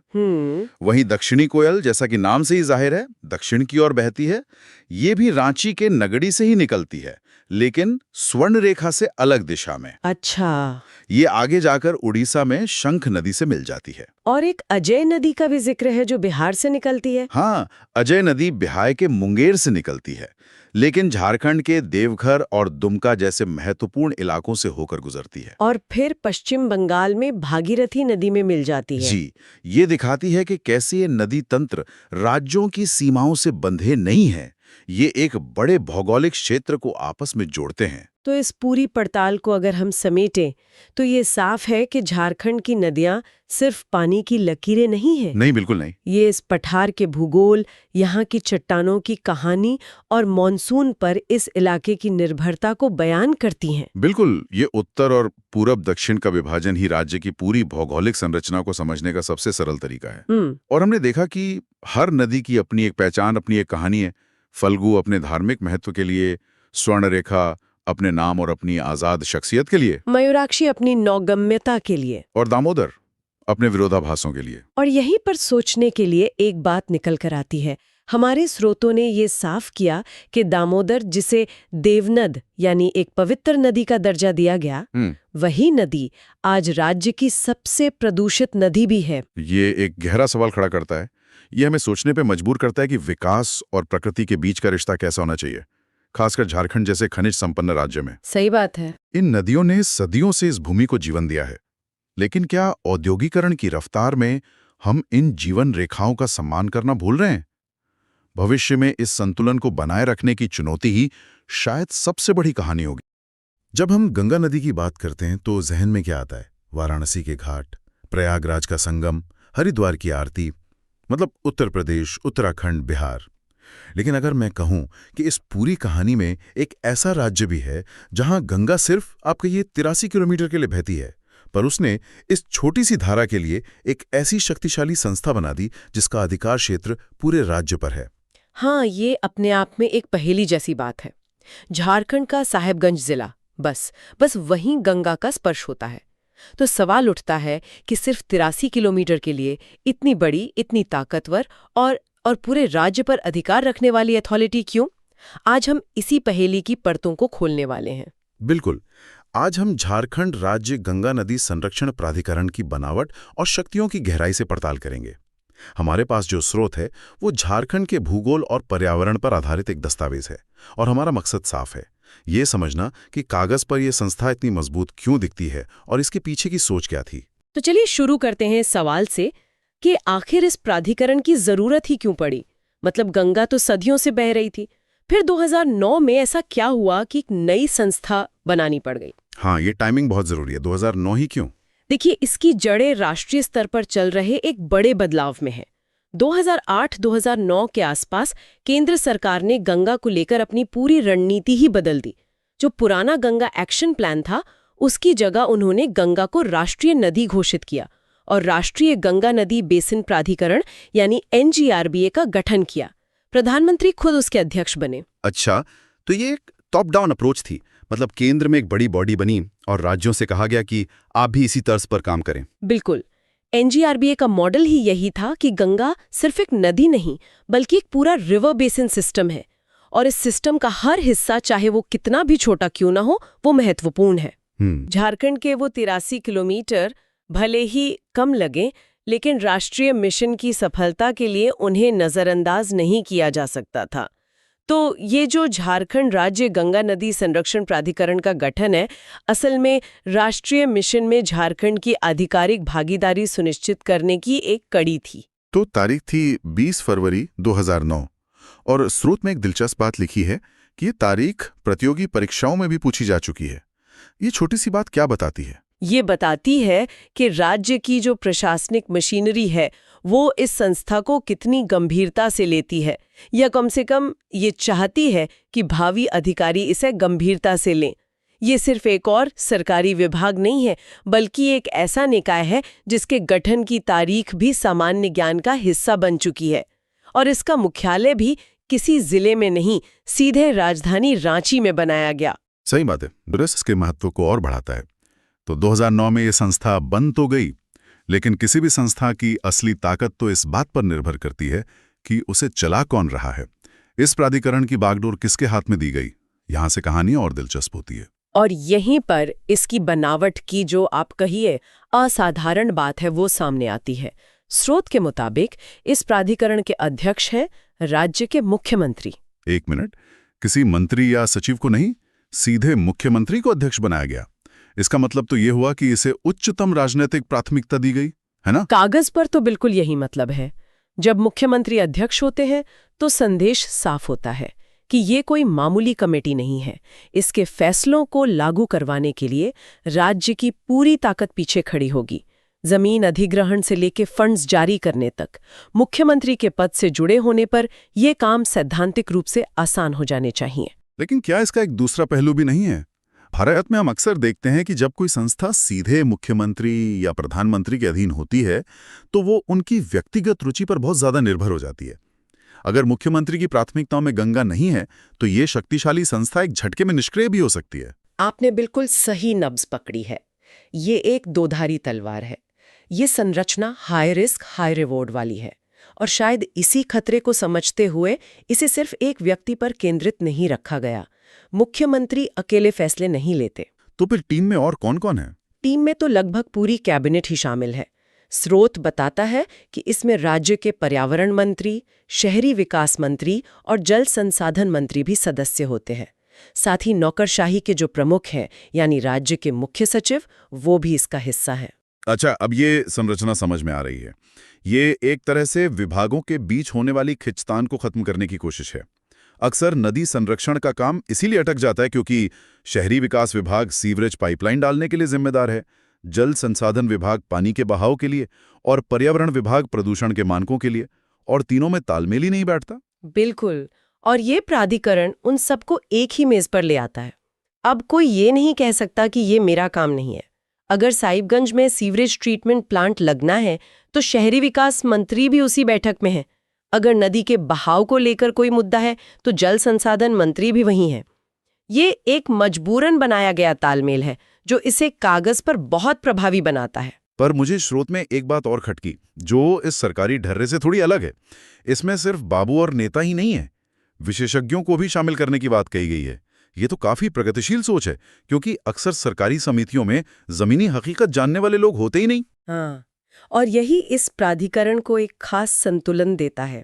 वहीं दक्षिणी कोयल, जैसा कि नाम से ही जाहिर है, दक्षिण की ओर बहती है। ये भी रांची के नगड़ी से ही निकलती है, लेकिन स्वर्ण रेखा से अलग दिशा में। अच्छा। ये आगे जाकर उड़ीसा में शंख नदी से मिल जाती है। और एक अजय नदी का भी जिक्र है जो बिहार से निकलती है। हाँ, अजय नदी बिहार के मुंगेर से निकलती है, लेकिन झारखंड के देवघर और दुमका जैसे महत्वपूर्ण इलाकों से होकर गुजरती है और फिर पश्चिम बंगाल में भागीरथी नदी में मिल जाती है। जी, ये दिखाती है कि कैसे ये नदी तंत्र राज्यों की सीमाओं से बंधे नहीं है। ये एक बड़े भौगोलिक क्षेत्र को आपस में जोड़ते हैं। तो इस पूरी पड़ताल को अगर हम समेटें तो ये साफ है कि झारखंड की नदियां सिर्फ पानी की लकीरें नहीं हैं। नहीं, बिल्कुल नहीं। ये इस पठार के भूगोल, यहाँ की चट्टानों की कहानी और मॉनसून पर इस इलाके की निर्भरता को बयान करती हैं। बिल्कुल, ये उत्तर और पूरब दक्षिण का विभाजन ही राज्य की पूरी भौगोलिक संरचना को समझने का सबसे सरल तरीका है। और हमने देखा कि हर नदी की अपनी एक पहचान, अपनी एक कहानी है। फल्गु अपने धार्मिक महत्व के लिए, स्वर्ण रेखा अपने नाम और अपनी आजाद शख्सियत के लिए, मयूराक्षी अपनी नौगम्यता के लिए, और दामोदर अपने विरोधाभासों के लिए। और यहीं पर सोचने के लिए एक बात निकल कर आती है। हमारे स्रोतों ने ये साफ किया कि दामोदर, जिसे देवनद यानी एक पवित्र नदी का दर्जा दिया गया, वही नदी आज राज्य की सबसे प्रदूषित नदी भी है। ये एक गहरा सवाल खड़ा करता है। ये हमें सोचने पे मजबूर करता है कि विकास और प्रकृति के बीच का रिश्ता कैसा होना चाहिए, खासकर झारखंड जैसे खनिज संपन्न राज्य में। सही बात है। इन नदियों ने सदियों से इस भूमि को जीवन दिया है, लेकिन क्या औद्योगिकरण की रफ्तार में हम इन जीवन रेखाओं का सम्मान करना भूल रहे हैं? भविष्य में इस संतुलन को बनाए रखने की चुनौती ही शायद सबसे बड़ी कहानी होगी। जब हम गंगा नदी की बात करते हैं तो जहन में क्या आता है? वाराणसी के घाट, प्रयागराज का संगम, हरिद्वार की आरती, मतलब उत्तर प्रदेश, उत्तराखंड, बिहार। लेकिन अगर मैं कहूं कि इस पूरी कहानी में एक ऐसा राज्य भी है जहां गंगा सिर्फ आप कहिए 83 किलोमीटर के लिए बहती है, पर उसने इस छोटी सी धारा के लिए एक ऐसी शक्तिशाली संस्था बना दी जिसका अधिकार क्षेत्र पूरे राज्य पर है। हाँ, ये अपने आप में एक पहेली जैसी बात है। झारखंड का साहेबगंज जिला, बस वहीं गंगा का स्पर्श होता है। तो सवाल उठता है कि सिर्फ 83 किलोमीटर के लिए इतनी बड़ी, इतनी ताकतवर और पूरे राज्य पर अधिकार रखने वाली अथॉरिटी क्यों? आज हम इसी पहेली की परतों को खोलने वाले हैं। बिल्कुल। आज हम झारखंड राज्य गंगा नदी संरक्षण प्राधिकरण की बनावट और शक्तियों की गहराई से पड़ताल करेंगे। हमारे पास जो स्रोत है वो झारखंड के भूगोल और पर्यावरण पर आधारित एक दस्तावेज है, और हमारा मकसद साफ है, ये समझना कि कागज पर यह संस्था इतनी मजबूत क्यों दिखती है और इसके पीछे की सोच क्या थी। तो चलिए शुरू करते हैं सवाल से कि आखिर इस प्राधिकरण की जरूरत ही क्यों पड़ी? मतलब गंगा तो सदियों से बह रही थी, फिर 2009 में ऐसा क्या हुआ कि एक नई संस्था बनानी पड़ गई? हाँ, ये टाइमिंग बहुत जरूरी है। 2009 ही क्यों? देखिए, इसकी जड़ें राष्ट्रीय स्तर पर चल रहे एक बड़े बदलाव में है। 2008-2009 के आसपास केंद्र सरकार ने गंगा को लेकर अपनी पूरी रणनीति ही बदल दी। जो पुराना गंगा एक्शन प्लान था, उसकी जगह उन्होंने गंगा को राष्ट्रीय नदी घोषित किया और राष्ट्रीय गंगा नदी बेसिन प्राधिकरण यानी NGRBA का गठन किया। प्रधानमंत्री खुद उसके अध्यक्ष बने। अच्छा, तो ये एक टॉप डाउन अप्रोच थी, मतलब केंद्र में एक बड़ी बॉडी बनी और राज्यों से कहा गया कि आप भी इसी तर्ज पर काम करें। बिल्कुल। NGRBA का मॉडल ही यही था कि गंगा सिर्फ एक नदी नहीं बल्कि एक पूरा रिवर बेसिन सिस्टम है, और इस सिस्टम का हर हिस्सा, चाहे वो कितना भी छोटा क्यों ना हो, वो महत्वपूर्ण है। झारखंड के वो 83 किलोमीटर भले ही कम लगे, लेकिन राष्ट्रीय मिशन की सफलता के लिए उन्हें नजरअंदाज नहीं किया जा सकता था। तो ये जो झारखंड राज्य गंगा नदी संरक्षण प्राधिकरण का गठन है, असल में राष्ट्रीय मिशन में झारखंड की आधिकारिक भागीदारी सुनिश्चित करने की एक कड़ी थी। तो तारीख थी 20 फरवरी 2009, और स्रोत में एक दिलचस्प बात लिखी है कि ये तारीख प्रतियोगी परीक्षाओं में भी पूछी जा चुकी है। ये छोटी सी बात क्या बताती है? ये बताती है कि राज्य की जो प्रशासनिक मशीनरी है वो इस संस्था को कितनी गंभीरता से लेती है, या कम से कम ये चाहती है कि भावी अधिकारी इसे गंभीरता से लें। ये सिर्फ एक और सरकारी विभाग नहीं है, बल्कि एक ऐसा निकाय है जिसके गठन की तारीख भी सामान्य ज्ञान का हिस्सा बन चुकी है, और इसका मुख्यालय भी किसी जिले में नहीं, सीधे राजधानी रांची में बनाया गया। सही बात है। ड्रेस इसके महत्व को और बढ़ाता है। तो 2009 में ये संस्था बन तो गई, लेकिन किसी भी संस्था की असली ताकत तो इस बात पर निर्भर करती है कि उसे चला कौन रहा है। इस प्राधिकरण की बागडोर किसके हाथ में दी गई, यहां से कहानी और दिलचस्प होती है। और यहीं पर इसकी बनावट की जो आप कहिए असाधारण बात है वो सामने आती है। स्रोत के मुताबिक इस प्राधिकरण के अध्यक्ष हैं राज्य के मुख्यमंत्री। एक मिनट, किसी मंत्री या सचिव को नहीं, सीधे मुख्यमंत्री को अध्यक्ष बनाया गया। इसका मतलब तो ये हुआ कि इसे उच्चतम राजनीतिक प्राथमिकता दी गई है ना? कागज पर तो बिल्कुल यही मतलब है। जब मुख्यमंत्री अध्यक्ष होते हैं तो संदेश साफ होता है कि ये कोई मामूली कमेटी नहीं है। इसके फैसलों को लागू करवाने के लिए राज्य की पूरी ताकत पीछे खड़ी होगी। जमीन अधिग्रहण से लेके फंड्स जारी करने तक मुख्यमंत्री के पद से जुड़े होने पर यह काम सैद्धांतिक रूप से आसान हो जाने चाहिए। लेकिन क्या इसका एक दूसरा पहलू भी नहीं है? भारत में हम अक्सर देखते हैं कि जब कोई संस्था सीधे मुख्यमंत्री या प्रधानमंत्री के अधीन होती है तो वो उनकी व्यक्तिगत रुचि पर बहुत ज्यादा निर्भर हो जाती है। अगर मुख्यमंत्री की प्राथमिकताओं में गंगा नहीं है तो ये शक्तिशाली संस्था एक झटके में निष्क्रिय भी हो सकती है। आपने बिल्कुल सही नब्ज पकड़ी है। ये एक दोधारी तलवार है। ये संरचना हाई रिस्क हाई रिवॉर्ड वाली है, और शायद इसी खतरे को समझते हुए इसे सिर्फ एक व्यक्ति पर केंद्रित नहीं रखा गया। मुख्यमंत्री अकेले फैसले नहीं लेते। तो फिर टीम में और कौन-कौन है? टीम में तो लगभग पूरी कैबिनेट ही शामिल है। स्रोत बताता है कि इसमें राज्य के पर्यावरण मंत्री, शहरी विकास मंत्री और जल संसाधन मंत्री भी सदस्य होते हैं। साथ ही नौकरशाही के जो प्रमुख हैं यानी राज्य के मुख्य सचिव, वो भी इसका हिस्सा है। अच्छा, अब ये संरचना समझ में आ रही है। ये एक तरह से विभागों के बीच होने वाली खिंचतान को खत्म करने की कोशिश है। अक्सर नदी संरक्षण का काम इसीलिए अटक जाता है क्योंकि शहरी विकास विभाग सीवरेज पाइपलाइन डालने के लिए जिम्मेदार है, जल संसाधन विभाग पानी के बहाव के लिए, और पर्यावरण विभाग प्रदूषण के मानकों के लिए, और तीनों में तालमेल ही नहीं बैठता। बिल्कुल, और ये प्राधिकरण उन सबको एक ही मेज पर ले आता है। अब कोई ये नहीं कह सकता कि ये मेरा काम नहीं है। अगर साहिबगंज में सीवरेज ट्रीटमेंट प्लांट लगना है तो शहरी विकास मंत्री भी उसी बैठक में है। अगर नदी के बहाव को लेकर कोई मुद्दा है तो जल संसाधन मंत्री भी वहीं है। ये एक मजबूरन बनाया गया तालमेल है जो इसे कागज पर बहुत प्रभावी बनाता है। पर मुझे स्रोत में एक बात और खटकी, जो इस सरकारी ढर्रे से थोड़ी अलग है। इसमें सिर्फ बाबू और नेता ही नहीं है, विशेषज्ञों को भी शामिल करने की बात कही गई है। ये तो काफी प्रगतिशील सोच है, क्योंकि अक्सर सरकारी समितियों में जमीनी हकीकत जानने वाले लोग होते ही नहीं। हाँ, और यही इस प्राधिकरण को एक खास संतुलन देता है।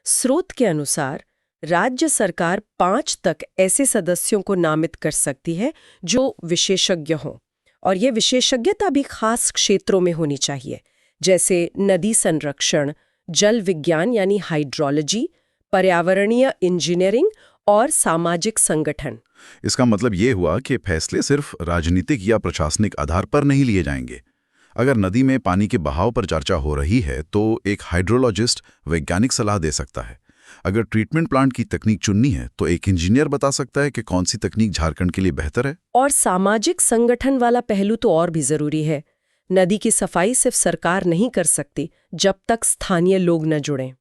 स्रोत के अनुसार राज्य सरकार 5 तक ऐसे सदस्यों को नामित कर सकती है जो विशेषज्ञ हों, और ये विशेषज्ञता भी खास क्षेत्रों में होनी चाहिए, जैसे नदी संरक्षण, जल विज्ञान यानी हाइड्रोलॉजी, पर्यावरणीय इंजीनियरिंग और सामाजिक संगठन। इसका मतलब ये हुआ कि फैसले सिर्फ राजनीतिक या प्रशासनिक आधार पर नहीं लिए जाएंगे। अगर नदी में पानी के बहाव पर चर्चा हो रही है तो एक हाइड्रोलॉजिस्ट वैज्ञानिक सलाह दे सकता है। अगर ट्रीटमेंट प्लांट की तकनीक चुननी है तो एक इंजीनियर बता सकता है कि कौन सी तकनीक झारखंड के लिए बेहतर है। और सामाजिक संगठन वाला पहलू तो और भी जरूरी है। नदी की सफाई सिर्फ सरकार नहीं कर सकती जब तक स्थानीय लोग न जुड़ें।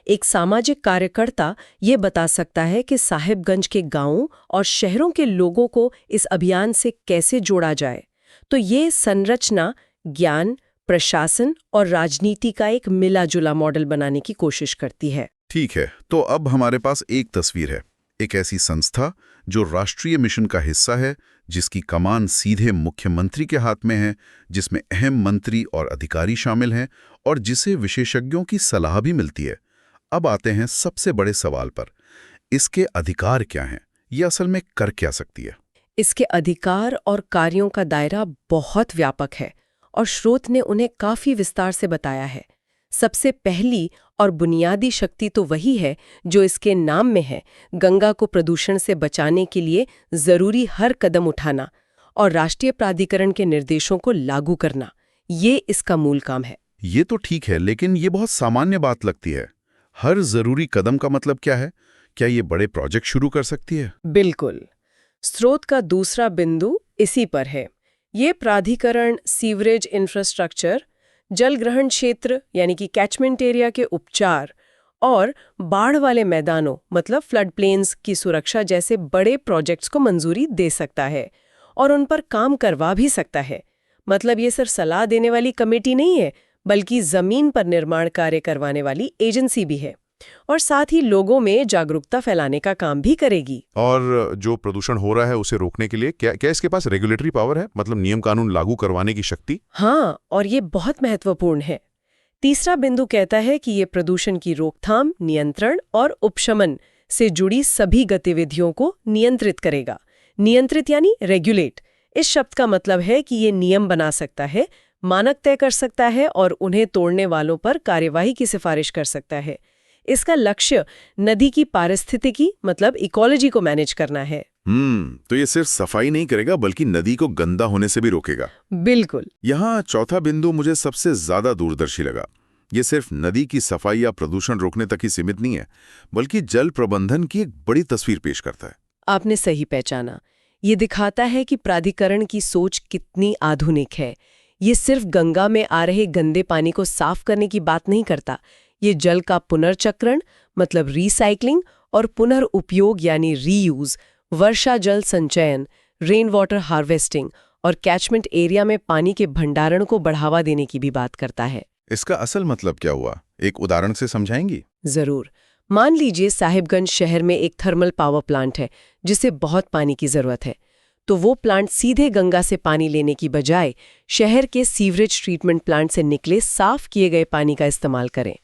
एक सामाजिक कार्यकर्ता ये बता सकता है कि साहिबगंज के गांवों और शहरों के लोगों को इस अभियान से कैसे जोड़ा जाए। तो ये संरचना ज्ञान, प्रशासन और राजनीति का एक मिला-जुला मॉडल बनाने की कोशिश करती है। ठीक है, तो अब हमारे पास एक तस्वीर है, एक ऐसी संस्था जो राष्ट्रीय मिशन का हिस्सा है, जिसकी कमान सीधे मुख्यमंत्री के हाथ में है, जिसमें अहम मंत्री और अधिकारी शामिल हैं और जिसे विशेषज्ञों की सलाह भी मिलती है। अब आते हैं सबसे बड़े सवाल पर, इसके अधिकार क्या हैं? ये असल में कर क्या सकती है? इसके अधिकार और कार्यों का दायरा बहुत व्यापक है और स्रोत ने उन्हें काफी विस्तार से बताया है। सबसे पहली और बुनियादी शक्ति तो वही है जो इसके नाम में है, गंगा को प्रदूषण से बचाने के लिए जरूरी हर कदम उठाना और राष्ट्रीय प्राधिकरण के निर्देशों को लागू करना। ये इसका मूल काम है। ये तो ठीक है, लेकिन ये बहुत सामान्य बात लगती है। हर जरूरी कदम का मतलब क्या है? क्या ये बड़े प्रोजेक्ट शुरू कर सकती है? बिल्कुल। स्रोत का दूसरा बिंदु इसी पर है। ये प्राधिकरण सीवरेज इंफ्रास्ट्रक्चर, जल ग्रहण क्षेत्र यानी कि कैचमेंट एरिया के उपचार और बाढ़ वाले मैदानों मतलब फ्लड प्लेन्स की सुरक्षा जैसे बड़े प्रोजेक्ट्स को मंजूरी दे सकता है और उन पर काम करवा भी सकता है। मतलब ये सिर्फ सलाह देने वाली कमेटी नहीं है, बल्कि जमीन पर निर्माण कार्य करवाने वाली एजेंसी भी है और साथ ही लोगों में जागरूकता फैलाने का काम भी करेगी। और जो प्रदूषण हो रहा है उसे रोकने के लिए क्या इसके पास रेगुलेटरी पावर है, मतलब नियम कानून लागू करवाने की शक्ति? हाँ, और ये बहुत महत्वपूर्ण है। तीसरा बिंदु कहता है कि ये प्रदूषण की रोकथाम, नियंत्रण और उपशमन से जुड़ी सभी गतिविधियों को नियंत्रित करेगा। नियंत्रित यानी रेगुलेट। इस शब्द का मतलब है कि ये नियम बना सकता है, मानक तय कर सकता है और उन्हें तोड़ने वालों पर कार्यवाही की सिफारिश कर सकता है। इसका लक्ष्य नदी की पारिस्थितिकी मतलब इकोलॉजी को मैनेज करना है। तो ये सिर्फ सफाई नहीं करेगा बल्कि नदी को गंदा होने से भी रोकेगा। बिल्कुल। यहाँ चौथा बिंदु मुझे सबसे ज्यादा दूरदर्शी लगा। ये सिर्फ नदी की सफाई या प्रदूषण रोकने तक ही सीमित नहीं है, बल्कि जल प्रबंधन की एक बड़ी तस्वीर पेश करता है। आपने सही पहचाना। ये दिखाता है कि प्राधिकरण की सोच कितनी आधुनिक है। ये सिर्फ गंगा में आ रहे गंदे पानी को साफ करने की बात नहीं करता। ये जल का पुनर्चक्रण मतलब रिसाइकलिंग और पुनर्उपयोग यानी रीयूज, वर्षा जल संचयन, रेन वाटर हार्वेस्टिंग और कैचमेंट एरिया में पानी के भंडारण को बढ़ावा देने की भी बात करता है। इसका असल मतलब क्या हुआ, एक उदाहरण से समझाएंगी? जरूर। मान लीजिए साहिबगंज शहर में एक थर्मल पावर प्लांट है जिसे बहुत पानी की जरूरत है। तो वो प्लांट सीधे गंगा से पानी लेने की बजाय शहर के सीवरेज ट्रीटमेंट प्लांट से निकले साफ किए गए पानी का इस्तेमाल करें।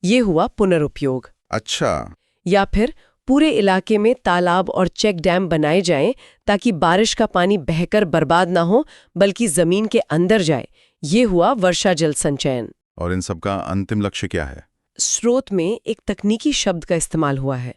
ये हुआ पुनरुपयोग। अच्छा। या फिर पूरे इलाके में तालाब और चेक डैम बनाए जाएं ताकि बारिश का पानी बहकर बर्बाद ना हो बल्कि जमीन के अंदर जाए। ये हुआ वर्षा जल संचयन। और इन सब का अंतिम लक्ष्य क्या है? स्रोत में एक तकनीकी शब्द का इस्तेमाल हुआ है,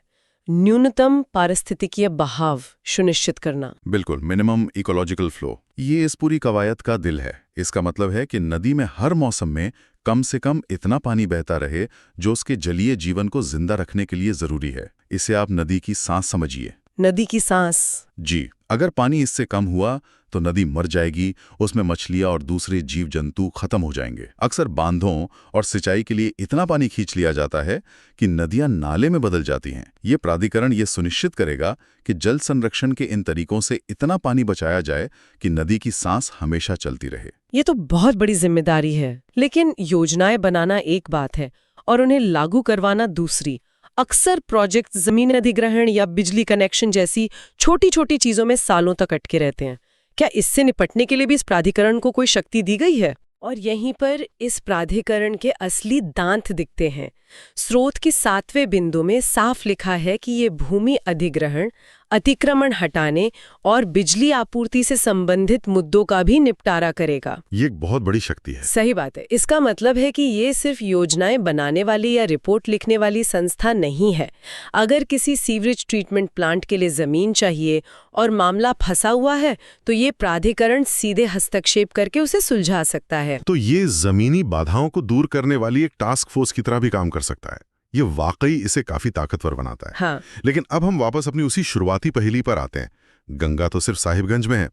न्यूनतम पारिस्थितिकीय बहाव सुनिश्चित करना। बिल्कुल, मिनिमम इकोलॉजिकल फ्लो। ये इस पूरी कवायद का दिल है। इसका मतलब है कि नदी में हर मौसम में कम से कम इतना पानी बहता रहे जो उसके जलीय जीवन को जिंदा रखने के लिए जरूरी है। इसे आप नदी की सांस समझिए। नदी की सांस। जी, अगर पानी इससे कम हुआ तो नदी मर जाएगी, उसमें मछलियां और दूसरे जीव जंतु खत्म हो जाएंगे। अक्सर बांधों और सिंचाई के लिए इतना पानी खींच लिया जाता है कि नदियां नाले में बदल जाती हैं। ये प्राधिकरण ये सुनिश्चित करेगा कि जल संरक्षण के इन तरीकों से इतना पानी बचाया जाए कि नदी की सांस हमेशा चलती रहे। ये तो बहुत बड़ी जिम्मेदारी है। लेकिन योजनाएं बनाना एक बात है और उन्हें लागू करवाना दूसरी। अक्सर प्रोजेक्ट जमीन अधिग्रहण या बिजली कनेक्शन जैसी छोटी छोटी चीजों में सालों तक अटके रहते हैं। क्या इससे निपटने के लिए भी इस प्राधिकरण को कोई शक्ति दी गई है? और यहीं पर इस प्राधिकरण के असली दांत दिखते हैं। स्रोत के 7वें बिंदु में साफ लिखा है कि ये भूमि अधिग्रहण, अतिक्रमण हटाने और बिजली आपूर्ति से संबंधित मुद्दों का भी निपटारा करेगा। ये एक बहुत बड़ी शक्ति है। सही बात है। इसका मतलब है कि ये सिर्फ योजनाएं बनाने वाली या रिपोर्ट लिखने वाली संस्था नहीं है। अगर किसी सीवरेज ट्रीटमेंट प्लांट के लिए जमीन चाहिए और मामला फंसा हुआ है तो ये प्राधिकरण सीधे हस्तक्षेप करके उसे सुलझा सकता है। तो ये जमीनी बाधाओं को दूर करने वाली एक टास्क फोर्स की तरह भी काम कर सकता है। ये वाकई इसे काफी ताकतवर बनाता है। हाँ। लेकिन अब हम वापस अपनी उसी शुरुआती पहेली पर आते हैं। गंगा तो सिर्फ साहिबगंज में है,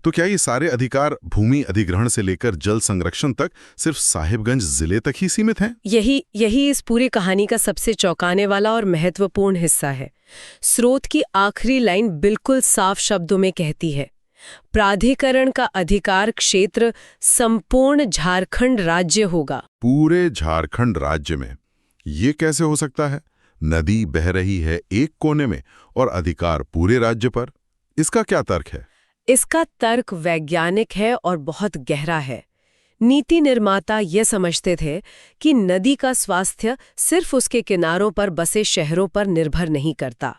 तो क्या ये सारे अधिकार भूमि अधिग्रहण से लेकर जल संरक्षण तक सिर्फ साहिबगंज जिले तक ही सीमित हैं? यही इस पूरी कहानी का सबसे चौंकाने वाला और महत्वपूर्ण हिस्सा है। स्रोत की आखिरी लाइन बिल्कुल साफ शब्दों में कहती है, प्राधिकरण का अधिकार क्षेत्र संपूर्ण झारखंड राज्य होगा। पूरे झारखंड राज्य में? ये कैसे हो सकता है? नदी बह रही है एक कोने में और अधिकार पूरे राज्य पर। इसका क्या तर्क है? इसका तर्क वैज्ञानिक है और बहुत गहरा है। नीति निर्माता ये समझते थे कि नदी का स्वास्थ्य सिर्फ उसके किनारों पर बसे शहरों पर निर्भर नहीं करता।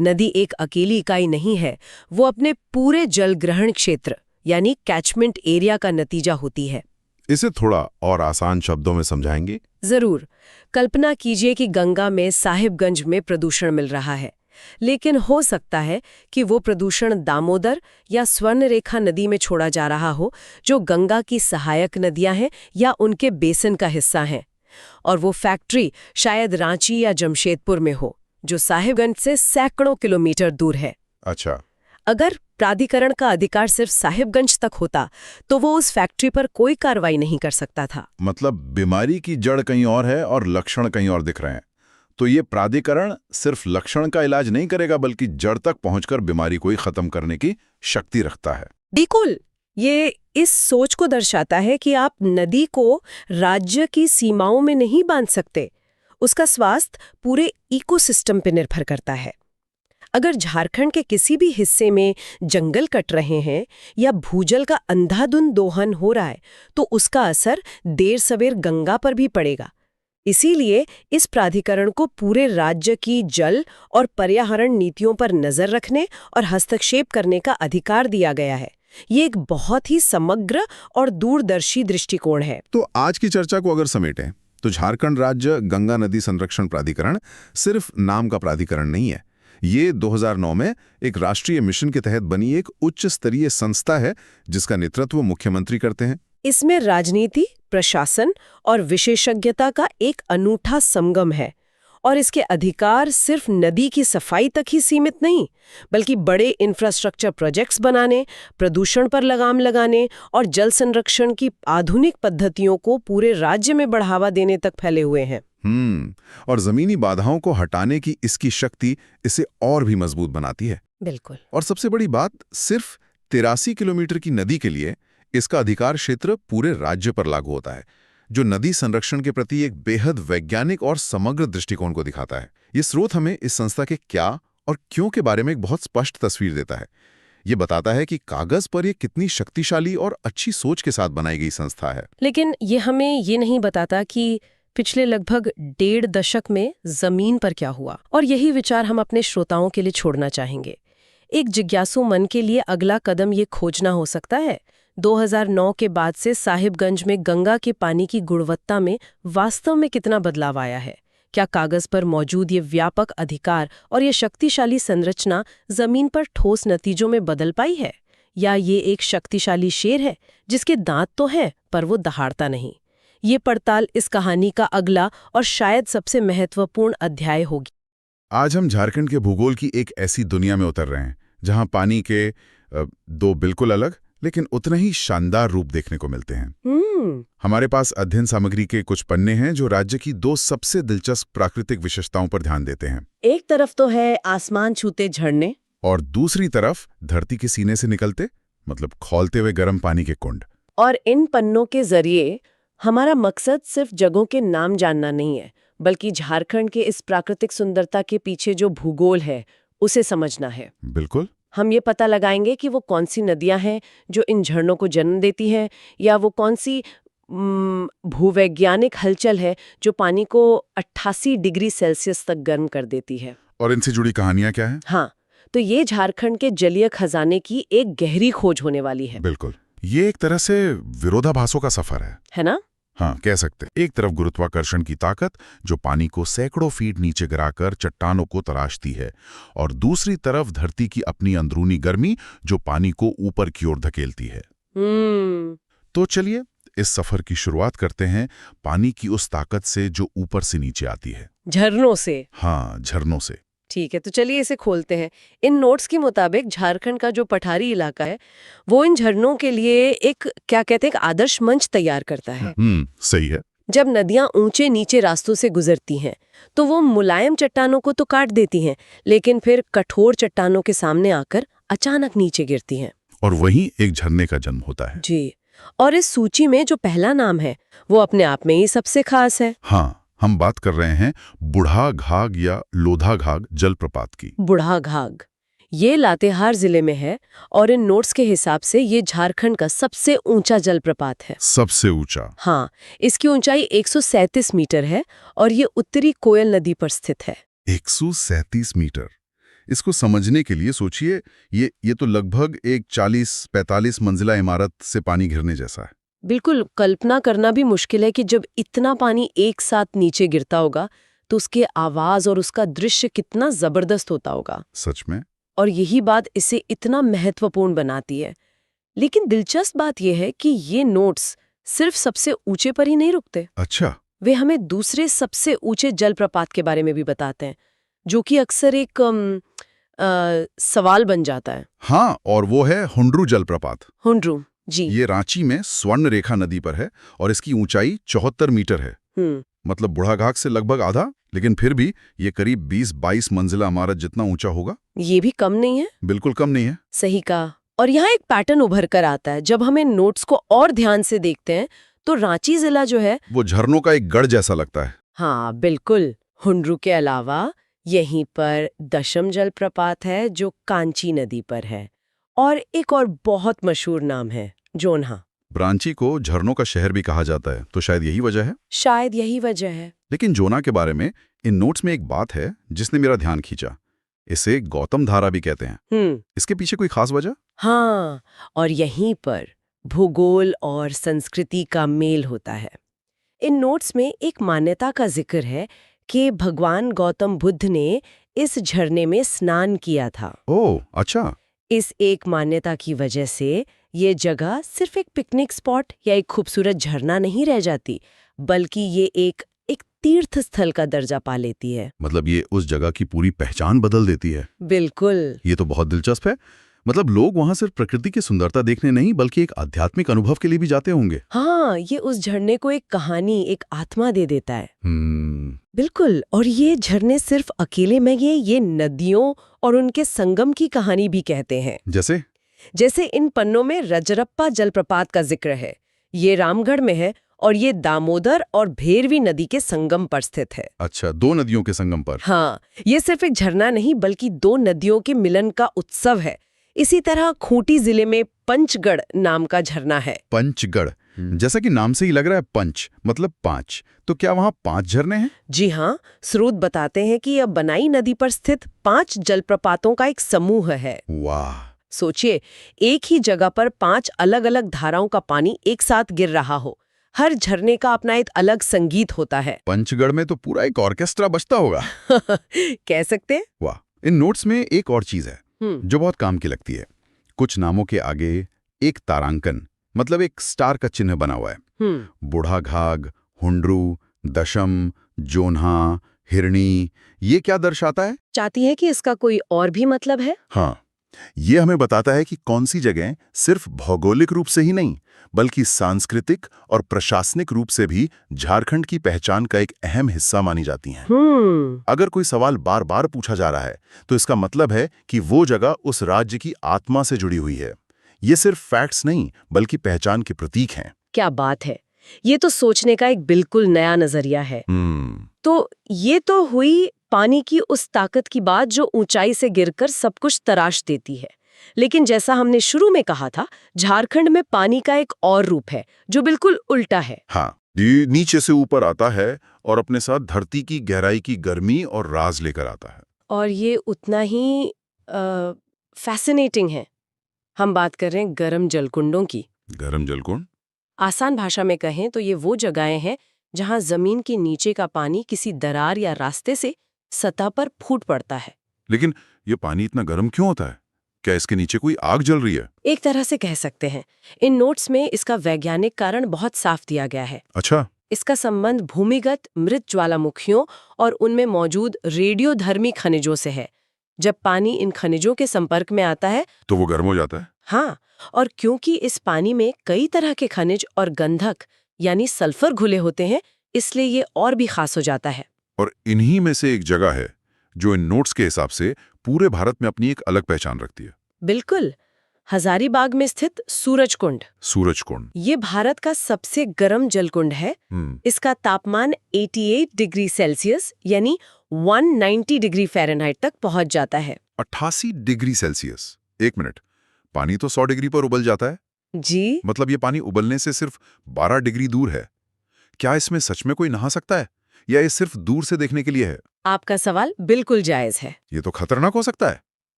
नदी एक अकेली इकाई नहीं है, वो अपने पूरे जल ग्रहण क्षेत्र यानी कैचमेंट एरिया का नतीजा होती है। इसे थोड़ा और आसान शब्दों में समझाएंगे? जरूर। कल्पना कीजिए कि गंगा में साहिबगंज में प्रदूषण मिल रहा है, लेकिन हो सकता है कि वो प्रदूषण दामोदर या स्वर्णरेखा नदी में छोड़ा जा रहा हो, जो गंगा की सहायक नदियां हैं या उनके बेसिन का हिस्सा हैं। और वो फैक्ट्री शायद रांची या जमशेदपुर में हो, जो साहिबगंज से सैकड़ों किलोमीटर दूर है। अच्छा। अगर प्राधिकरण का अधिकार सिर्फ साहिबगंज तक होता तो वो उस फैक्ट्री पर कोई कार्रवाई नहीं कर सकता था। मतलब बीमारी की जड़ कहीं और है और लक्षण कहीं और दिख रहे हैं। तो ये प्राधिकरण सिर्फ लक्षण का इलाज नहीं करेगा, बल्कि जड़ तक पहुंचकर बीमारी को ही खत्म करने की शक्ति रखता है। बिल्कुल। ये इस सोच को दर्शाता है कि आप नदी को राज्य की सीमाओं में नहीं बांध सकते। उसका स्वास्थ्य पूरे इकोसिस्टम पर निर्भर करता है। अगर झारखंड के किसी भी हिस्से में जंगल कट रहे हैं या भूजल का अंधाधुंध दोहन हो रहा है तो उसका असर देर सवेर गंगा पर भी पड़ेगा। इसीलिए इस प्राधिकरण को पूरे राज्य की जल और पर्यावरण नीतियों पर नजर रखने और हस्तक्षेप करने का अधिकार दिया गया है। ये एक बहुत ही समग्र और दूरदर्शी दृष्टिकोण है। तो आज की चर्चा को अगर समेटें तो झारखंड राज्य गंगा नदी संरक्षण प्राधिकरण सिर्फ नाम का प्राधिकरण नहीं है। ये 2009 में एक राष्ट्रीय मिशन के तहत बनी एक उच्च स्तरीय संस्था है जिसका नेतृत्व मुख्यमंत्री करते हैं। इसमें राजनीति, प्रशासन और विशेषज्ञता का एक अनूठा संगम है। और इसके अधिकार सिर्फ नदी की सफाई तक ही सीमित नहीं, बल्कि बड़े इंफ्रास्ट्रक्चर प्रोजेक्ट्स बनाने, प्रदूषण पर लगाम लगाने और जल संरक्षण की आधुनिक पद्धतियों को पूरे राज्य में बढ़ावा देने तक फैले हुए हैं। और जमीनी बाधाओं को हटाने की इसकी शक्ति इसे और भी मजबूत बनाती है। बिल्कुल। और सबसे बड़ी बात, सिर्फ 83 किलोमीटर की नदी के लिए इसका अधिकार क्षेत्र पूरे राज्य पर लागू होता है, जो नदी संरक्षण के प्रति एक बेहद वैज्ञानिक और समग्र दृष्टिकोण को दिखाता है। ये स्रोत हमें इस संस्था के क्या और क्यों के बारे में एक बहुत स्पष्ट तस्वीर देता है। ये बताता है कि कागज पर ये कितनी शक्तिशाली और अच्छी सोच के साथ बनाई गई संस्था है। लेकिन ये हमें ये नहीं बताता कि पिछले लगभग 1.5 दशक में जमीन पर क्या हुआ। और यही विचार हम अपने श्रोताओं के लिए छोड़ना चाहेंगे। एक जिज्ञासु मन के लिए अगला कदम ये खोजना हो सकता है 2009 के बाद से साहिबगंज में गंगा के पानी की गुणवत्ता में वास्तव में कितना बदलाव आया है। क्या कागज पर मौजूद ये व्यापक अधिकार और ये शक्तिशाली संरचना जमीन पर ठोस नतीजों में बदल पाई है, या ये एक शक्तिशाली शेर है जिसके दांत तो हैं पर वो दहाड़ता नहीं। ये पड़ताल इस कहानी का अगला और शायद सबसे महत्वपूर्ण अध्याय होगी। आज हम झारखंड के भूगोल की एक ऐसी दुनिया में उतर रहे हैं जहां पानी के दो बिल्कुल अलग लेकिन उतने ही शानदार रूप देखने को मिलते हैं। हमारे पास अध्ययन सामग्री के कुछ पन्ने हैं जो राज्य की दो सबसे दिलचस्प प्राकृतिक विशेषताओं पर ध्यान देते हैं। एक तरफ तो है आसमान छूते झरने और दूसरी तरफ धरती के सीने से निकलते मतलब खौलते हुए गर्म पानी के कुंड। और इन पन्नों के जरिए हमारा मकसद सिर्फ जगहों के नाम जानना नहीं है, बल्कि झारखंड के इस प्राकृतिक सुंदरता के पीछे जो भूगोल है उसे समझना है। बिल्कुल। हम ये पता लगाएंगे कि वो कौन सी नदियां हैं जो इन झरनों को जन्म देती हैं, या वो कौन सी भूवैज्ञानिक हलचल है जो पानी को 88 डिग्री सेल्सियस तक गर्म कर देती है। और इनसे जुड़ी कहानियां क्या हैं? हाँ, तो ये झारखंड के जलीय खजाने की एक गहरी खोज होने वाली है। बिल्कुल, ये एक तरह से विरोधाभासों का सफर है ना? हाँ, कह सकते। एक तरफ गुरुत्वाकर्षण की ताकत जो पानी को सैकड़ों फीट नीचे गिराकर चट्टानों को तराशती है, और दूसरी तरफ धरती की अपनी अंदरूनी गर्मी जो पानी को ऊपर की ओर धकेलती है। तो चलिए इस सफर की शुरुआत करते हैं पानी की उस ताकत से जो ऊपर से नीचे आती है, झरनों से। हाँ, झरनों से। ठीक है, तो चलिए इसे खोलते हैं। इन नोट्स के मुताबिक झारखंड का जो पठारी इलाका है वो इन झरनों के लिए एक क्या कहते हैं, एक आदर्श मंच तैयार करता है। सही है। जब नदियां ऊंचे नीचे रास्तों से गुजरती हैं तो वो मुलायम चट्टानों को तो काट देती हैं, लेकिन फिर कठोर चट्टानों के सामने आकर अचानक नीचे गिरती हैं। और वहीं एक झरने का जन्म होता है। जी, और इस सूची में जो पहला नाम है वो अपने आप में ही सबसे खास है। हाँ, हम बात कर रहे हैं बुढ़ा घाघ या लोधा घाघ जलप्रपात की। बुढ़ा घाघ ये लातेहार जिले में है, और इन नोट्स के हिसाब से ये झारखंड का सबसे ऊंचा जलप्रपात है। सबसे ऊंचा? हाँ, इसकी ऊंचाई 137 मीटर है और ये उत्तरी कोयल नदी पर स्थित है। 137 मीटर। इसको समझने के लिए सोचिए, ये तो लगभग एक 40-45 मंजिला इमारत से पानी गिरने जैसा है। बिल्कुल, कल्पना करना भी मुश्किल है कि जब इतना पानी एक साथ नीचे गिरता होगा तो उसकी आवाज और उसका दृश्य कितना जबरदस्त होता होगा। सच में। और यही बात इसे इतना महत्वपूर्ण बनाती है। लेकिन दिलचस्प बात यह है कि ये नोट्स सिर्फ सबसे ऊंचे पर ही नहीं रुकते। अच्छा। वे हमें दूसरे सबसे ऊंचे जलप्रपात के बारे में भी बताते हैं, जो कि अक्सर एक सवाल बन जाता है। हाँ, और वो है हुंड्रू जलप्रपात। हुंड्रू जी, ये रांची में स्वर्ण रेखा नदी पर है और इसकी ऊंचाई 74 मीटर है। मतलब बुढ़ा घाघ से लगभग आधा, लेकिन फिर भी ये करीब 20-22 मंजिला इमारत जितना ऊंचा होगा। ये भी कम नहीं है। बिल्कुल कम नहीं है। सही कहा। और यहाँ एक पैटर्न उभर कर आता है। जब हम इन नोट्स को और ध्यान से देखते हैं तो रांची जिला जो है वो झरनों का एक गढ़ जैसा लगता है। हाँ बिल्कुल। हुंड्रू के अलावा यहीं पर दशम जलप्रपात है जो कांची नदी पर है, और एक और बहुत मशहूर नाम है जोन्हा। रांची को झरनों का शहर भी कहा जाता है, तो शायद यही वजह है। शायद यही वजह है। लेकिन जोना के बारे में इन नोट्स में एक बात है जिसने मेरा ध्यान खींचा। इसे गौतम धारा भी कहते हैं। इसके पीछे कोई खास वजह? हाँ, और यहीं पर भूगोल और संस्कृति का मेल होता है। इन नोट्स में एक मान्यता का जिक्र है कि भगवान गौतम बुद्ध ने इस झरने में स्नान किया था। ओह, अच्छा। इस एक मान्यता की वजह से ये जगह सिर्फ एक पिकनिक स्पॉट या एक खूबसूरत झरना नहीं रह जाती, बल्कि ये एक तीर्थ स्थल का दर्जा पा लेती है। मतलब ये उस जगह की पूरी पहचान बदल देती है। बिल्कुल। ये तो बहुत दिलचस्प है। मतलब लोग वहां सिर्फ प्रकृति की सुंदरता देखने नहीं बल्कि एक आध्यात्मिक अनुभव के लिए भी जाते होंगे। हाँ, ये उस झरने को एक कहानी, एक आत्मा दे देता है। बिल्कुल। और ये झरने सिर्फ अकेले में ये नदियों और उनके संगम की कहानी भी कहते हैं। जैसे इन पन्नों में रजरप्पा जलप्रपात का जिक्र है। ये रामगढ़ में है और ये दामोदर और भेरवी नदी के संगम पर स्थित है। अच्छा, दो नदियों के संगम पर। हाँ, ये सिर्फ एक झरना नहीं बल्कि दो नदियों के मिलन का उत्सव है। इसी तरह खूंटी जिले में पंचगढ़ नाम का झरना है। पंचगढ़, जैसा कि नाम से ही लग रहा है, पंच मतलब 5। तो क्या वहाँ 5 झरने हैं? जी हाँ, स्रोत बताते हैं कि यह बनाई नदी पर स्थित 5 जलप्रपातों का एक समूह है। वाह! सोचिए, एक ही जगह पर 5 अलग अलग धाराओं का पानी एक साथ गिर रहा हो। हर झरने का अपना एक अलग संगीत होता है। पंचगढ़ में तो पूरा एक ऑर्केस्ट्रा बजता होगा। कह सकते हैं। वाह! इन नोट्स में एक और चीज है जो बहुत काम की लगती है। कुछ नामों के आगे एक तारांकन मतलब एक स्टार का चिन्ह बना हुआ है। बुढ़ा घाघ, हुंड्रू, दशम, जोन्हा, हिरणी, ये क्या दर्शाता है? चाहती है कि इसका कोई और भी मतलब है? हाँ, ये हमें बताता है कि कौन सी जगह सिर्फ भौगोलिक रूप से ही नहीं, बल्कि सांस्कृतिक और प्रशासनिक रूप से भी झारखंड की पहचान का एक अहम हिस्सा मानी जाती हैं। अगर कोई सवाल बार बार पूछा जा रहा है, तो इसका मतलब है कि वो जगह उस राज्य की आत्मा से जुड़ी हुई है। ये सिर्फ फैक्ट्स नहीं, बल्कि पहचान के प्रतीक हैं। क्या बात है! ये तो सोचने का एक बिल्कुल नया नजरिया है। तो ये तो हुई पानी की उस ताकत की बात जो ऊंचाई से गिरकर सब कुछ तराश देती है। लेकिन जैसा हमने शुरू में कहा था, झारखंड में पानी का एक और रूप है जो बिल्कुल उल्टा है। हाँ, ये नीचे से ऊपर आता है और अपने साथ धरती की गहराई की गर्मी और राज लेकर आता है। और ये उतना ही फैसिनेटिंग है। हम बात कर रहे हैं गर्म जलकुंडों की। गर्म जलकुंड? आसान भाषा में कहें तो ये वो जगहें हैं जहां जमीन के नीचे का पानी किसी दरार या रास्ते से सतह पर फूट पड़ता है। लेकिन ये पानी इतना गर्म क्यों होता है? क्या इसके नीचे कोई आग जल रही है? एक तरह से कह सकते हैं। इन नोट्स में इसका वैज्ञानिक कारण बहुत साफ दिया गया है। अच्छा। इसका संबंध भूमिगत मृत ज्वालामुखियों और उनमें मौजूद रेडियोधर्मी खनिजों से है। जब पानी इन खनिजों के संपर्क में आता है तो वो गर्म हो जाता है? हाँ, और क्योंकि इस पानी में कई तरह के खनिज और गंधक यानी सल्फर घुले होते हैं, इसलिए ये और भी खास हो जाता है। और इन्हीं में से एक जगह है जो इन नोट्स के हिसाब से पूरे भारत में अपनी एक अलग पहचान रखती है। बिल्कुल, हजारीबाग में स्थित सूरजकुंड। सूरजकुंड ये भारत का सबसे गर्म जलकुंड है। इसका तापमान 88 डिग्री सेल्सियस यानी 190 डिग्री फ़ारेनहाइट तक पहुंच जाता है। 88 डिग्री सेल्सियस? एक मिनट, पानी तो 100 डिग्री पर उबल जाता है। जी, मतलब ये पानी उबलने से सिर्फ 12 डिग्री दूर है। क्या इसमें सच में कोई नहा सकता है, या ये सिर्फ दूर से देखने के लिए है? आपका सवाल बिल्कुल जायज है। ये तो खतरनाक हो सकता है।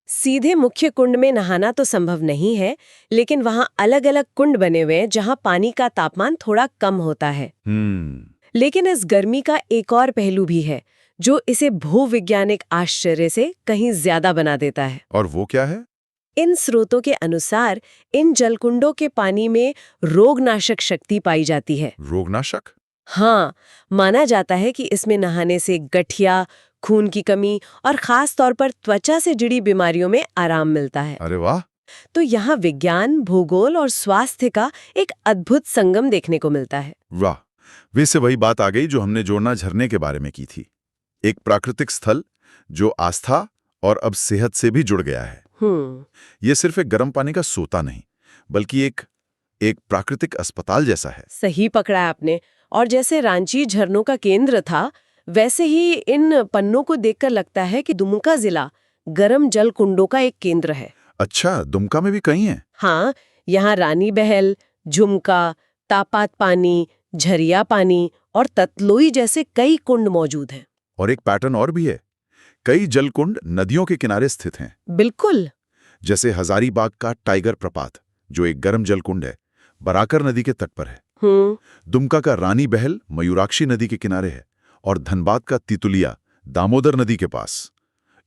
सीधे मुख्य कुंड में नहाना तो संभव नहीं है, लेकिन वहाँ अलग अलग कुंड बने हुए हैं जहाँ पानी का तापमान थोड़ा कम होता है। लेकिन इस गर्मी का एक और पहलू भी है जो इसे भूवैज्ञानिक आश्चर्य से कहीं ज्यादा बना देता है। और वो क्या है? इन स्रोतों के अनुसार इन जलकुंडों के पानी में रोगनाशक शक्ति पाई जाती है। रोगनाशक? हाँ, माना जाता है कि इसमें नहाने से गठिया, खून की कमी और खास तौर पर त्वचा से जुड़ी बीमारियों में आराम मिलता है। अरे वाह! तो यहाँ विज्ञान, भूगोल और स्वास्थ्य का एक अद्भुत संगम देखने को मिलता है। वाह! वैसे वही बात आ गई जो हमने जोड़ना झरने के बारे में की थी। एक प्राकृतिक स्थल जो आस्था और अब सेहत से भी जुड़ गया है। ये सिर्फ एक गर्म पानी का सोता नहीं, बल्कि एक प्राकृतिक अस्पताल जैसा है। सही पकड़ा है आपने। और जैसे रांची झरनों का केंद्र था, वैसे ही इन पन्नों को देखकर लगता है कि दुमका जिला गर्म जल कुंडों का एक केंद्र है। अच्छा, दुमका में भी कई हैं? हाँ, यहाँ रानी बहल, झुमका, तापात पानी, झरिया पानी और ततलोई जैसे कई कुंड मौजूद हैं। और एक पैटर्न और भी है, कई जलकुंड नदियों के किनारे स्थित हैं। बिल्कुल। जैसे हजारीबाग का टाइगर प्रपात, जो एक गर्म जलकुंड है, बराकर नदी के तट पर है। दुमका का रानी बहल मयूराक्षी नदी के किनारे है, और धनबाद का तितुलिया दामोदर नदी के पास।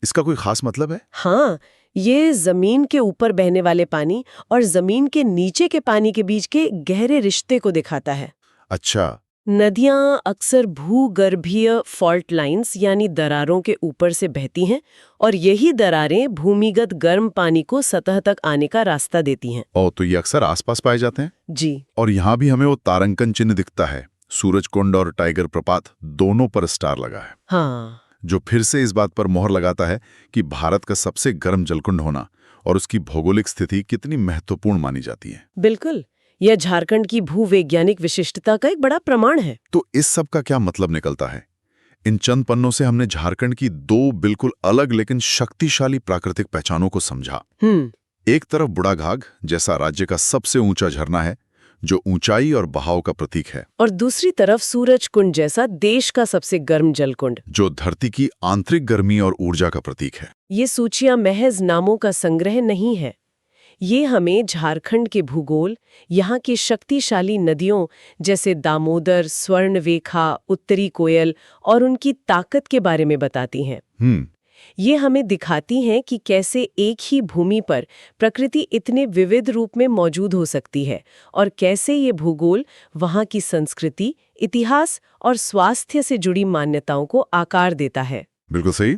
इसका कोई खास मतलब है? हाँ, ये जमीन के ऊपर बहने वाले पानी और जमीन के नीचे के पानी के बीच के गहरे रिश्ते को दिखाता है। अच्छा। नदियां अक्सर भूगर्भीय फॉल्ट लाइंस यानी दरारों के ऊपर से बहती हैं, और यही दरारें भूमिगत गर्म पानी को सतह तक आने का रास्ता देती हैं। तो ये अक्सर आसपास पाए जाते हैं? जी। और यहाँ भी हमें वो तारंकन चिन्ह दिखता है। सूरजकुंड और टाइगर प्रपात दोनों पर स्टार लगा है। हाँ, जो फिर से इस बात पर मोहर लगाता है कि भारत का सबसे गर्म जलकुंड होना और उसकी भौगोलिक स्थिति कितनी महत्वपूर्ण मानी जाती है। बिल्कुल, यह झारखंड की भूवैज्ञानिक विशिष्टता का एक बड़ा प्रमाण है। तो इस सब का क्या मतलब निकलता है? इन चंद पन्नों से हमने झारखंड की दो बिल्कुल अलग लेकिन शक्तिशाली प्राकृतिक पहचानों को समझा। एक तरफ बुढ़ाघाघ जैसा राज्य का सबसे ऊंचा झरना है, जो ऊंचाई और बहाव का प्रतीक है, और दूसरी तरफ सूरजकुंड जैसा देश का सबसे गर्म जलकुंड, जो धरती की आंतरिक गर्मी और ऊर्जा का प्रतीक है। ये सूचियां महज नामों का संग्रह नहीं है। ये हमें झारखंड के भूगोल, यहाँ की शक्तिशाली नदियों जैसे दामोदर, स्वर्णरेखा, उत्तरी कोयल और उनकी ताकत के बारे में बताती हैं। ये हमें दिखाती हैं कि कैसे एक ही भूमि पर प्रकृति इतने विविध रूप में मौजूद हो सकती है और कैसे ये भूगोल वहाँ की संस्कृति, इतिहास और स्वास्थ्य से जुड़ी मान्यताओं को आकार देता है। बिल्कुल सही।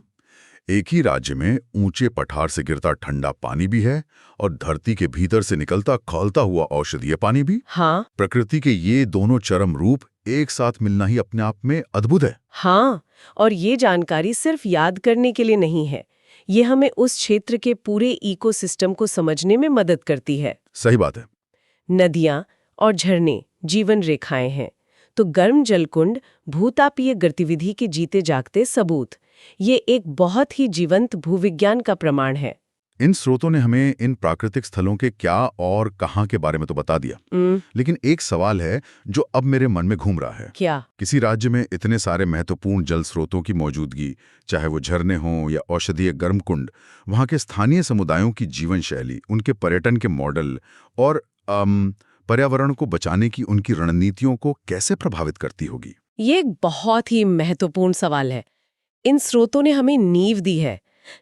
एक ही राज्य में ऊंचे पठार से गिरता ठंडा पानी भी है और धरती के भीतर से निकलता खौलता हुआ औषधीय पानी भी। हाँ, प्रकृति के ये दोनों चरम रूप एक साथ मिलना ही अपने आप में अद्भुत है। हाँ, और ये जानकारी सिर्फ याद करने के लिए नहीं है, ये हमें उस क्षेत्र के पूरे इकोसिस्टम को समझने में मदद करती है। सही बात है। नदियाँ और झरने जीवन रेखाएं हैं, तो गर्म जलकुंड भूतापीय गतिविधि के जीते जागते सबूत। ये एक बहुत ही जीवंत भूविज्ञान का प्रमाण है। इन स्रोतों ने हमें इन प्राकृतिक स्थलों के क्या और कहाँ के बारे में तो बता दिया, लेकिन एक सवाल है जो अब मेरे मन में घूम रहा है। क्या? किसी राज्य में इतने सारे महत्वपूर्ण जल स्रोतों की मौजूदगी, चाहे वो झरने हों या औषधीय गर्म कुंड, वहाँ के स्थानीय समुदायों की जीवन शैली, उनके पर्यटन के मॉडल और पर्यावरण को बचाने की उनकी रणनीतियों को कैसे प्रभावित करती होगी? ये एक बहुत ही महत्वपूर्ण सवाल है। इन स्रोतों ने हमें नींव दी है,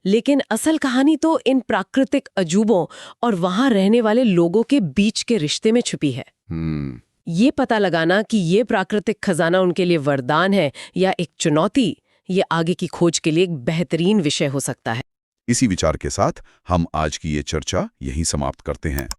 लेकिन असल कहानी तो इन प्राकृतिक अजूबों और वहां रहने वाले लोगों के बीच के रिश्ते में छुपी है। ये पता लगाना कि ये प्राकृतिक खजाना उनके लिए वरदान है या एक चुनौती, ये आगे की खोज के लिए एक बेहतरीन विषय हो सकता है। इसी विचार के साथ हम आज की ये चर्चा यहीं समाप्त करते हैं।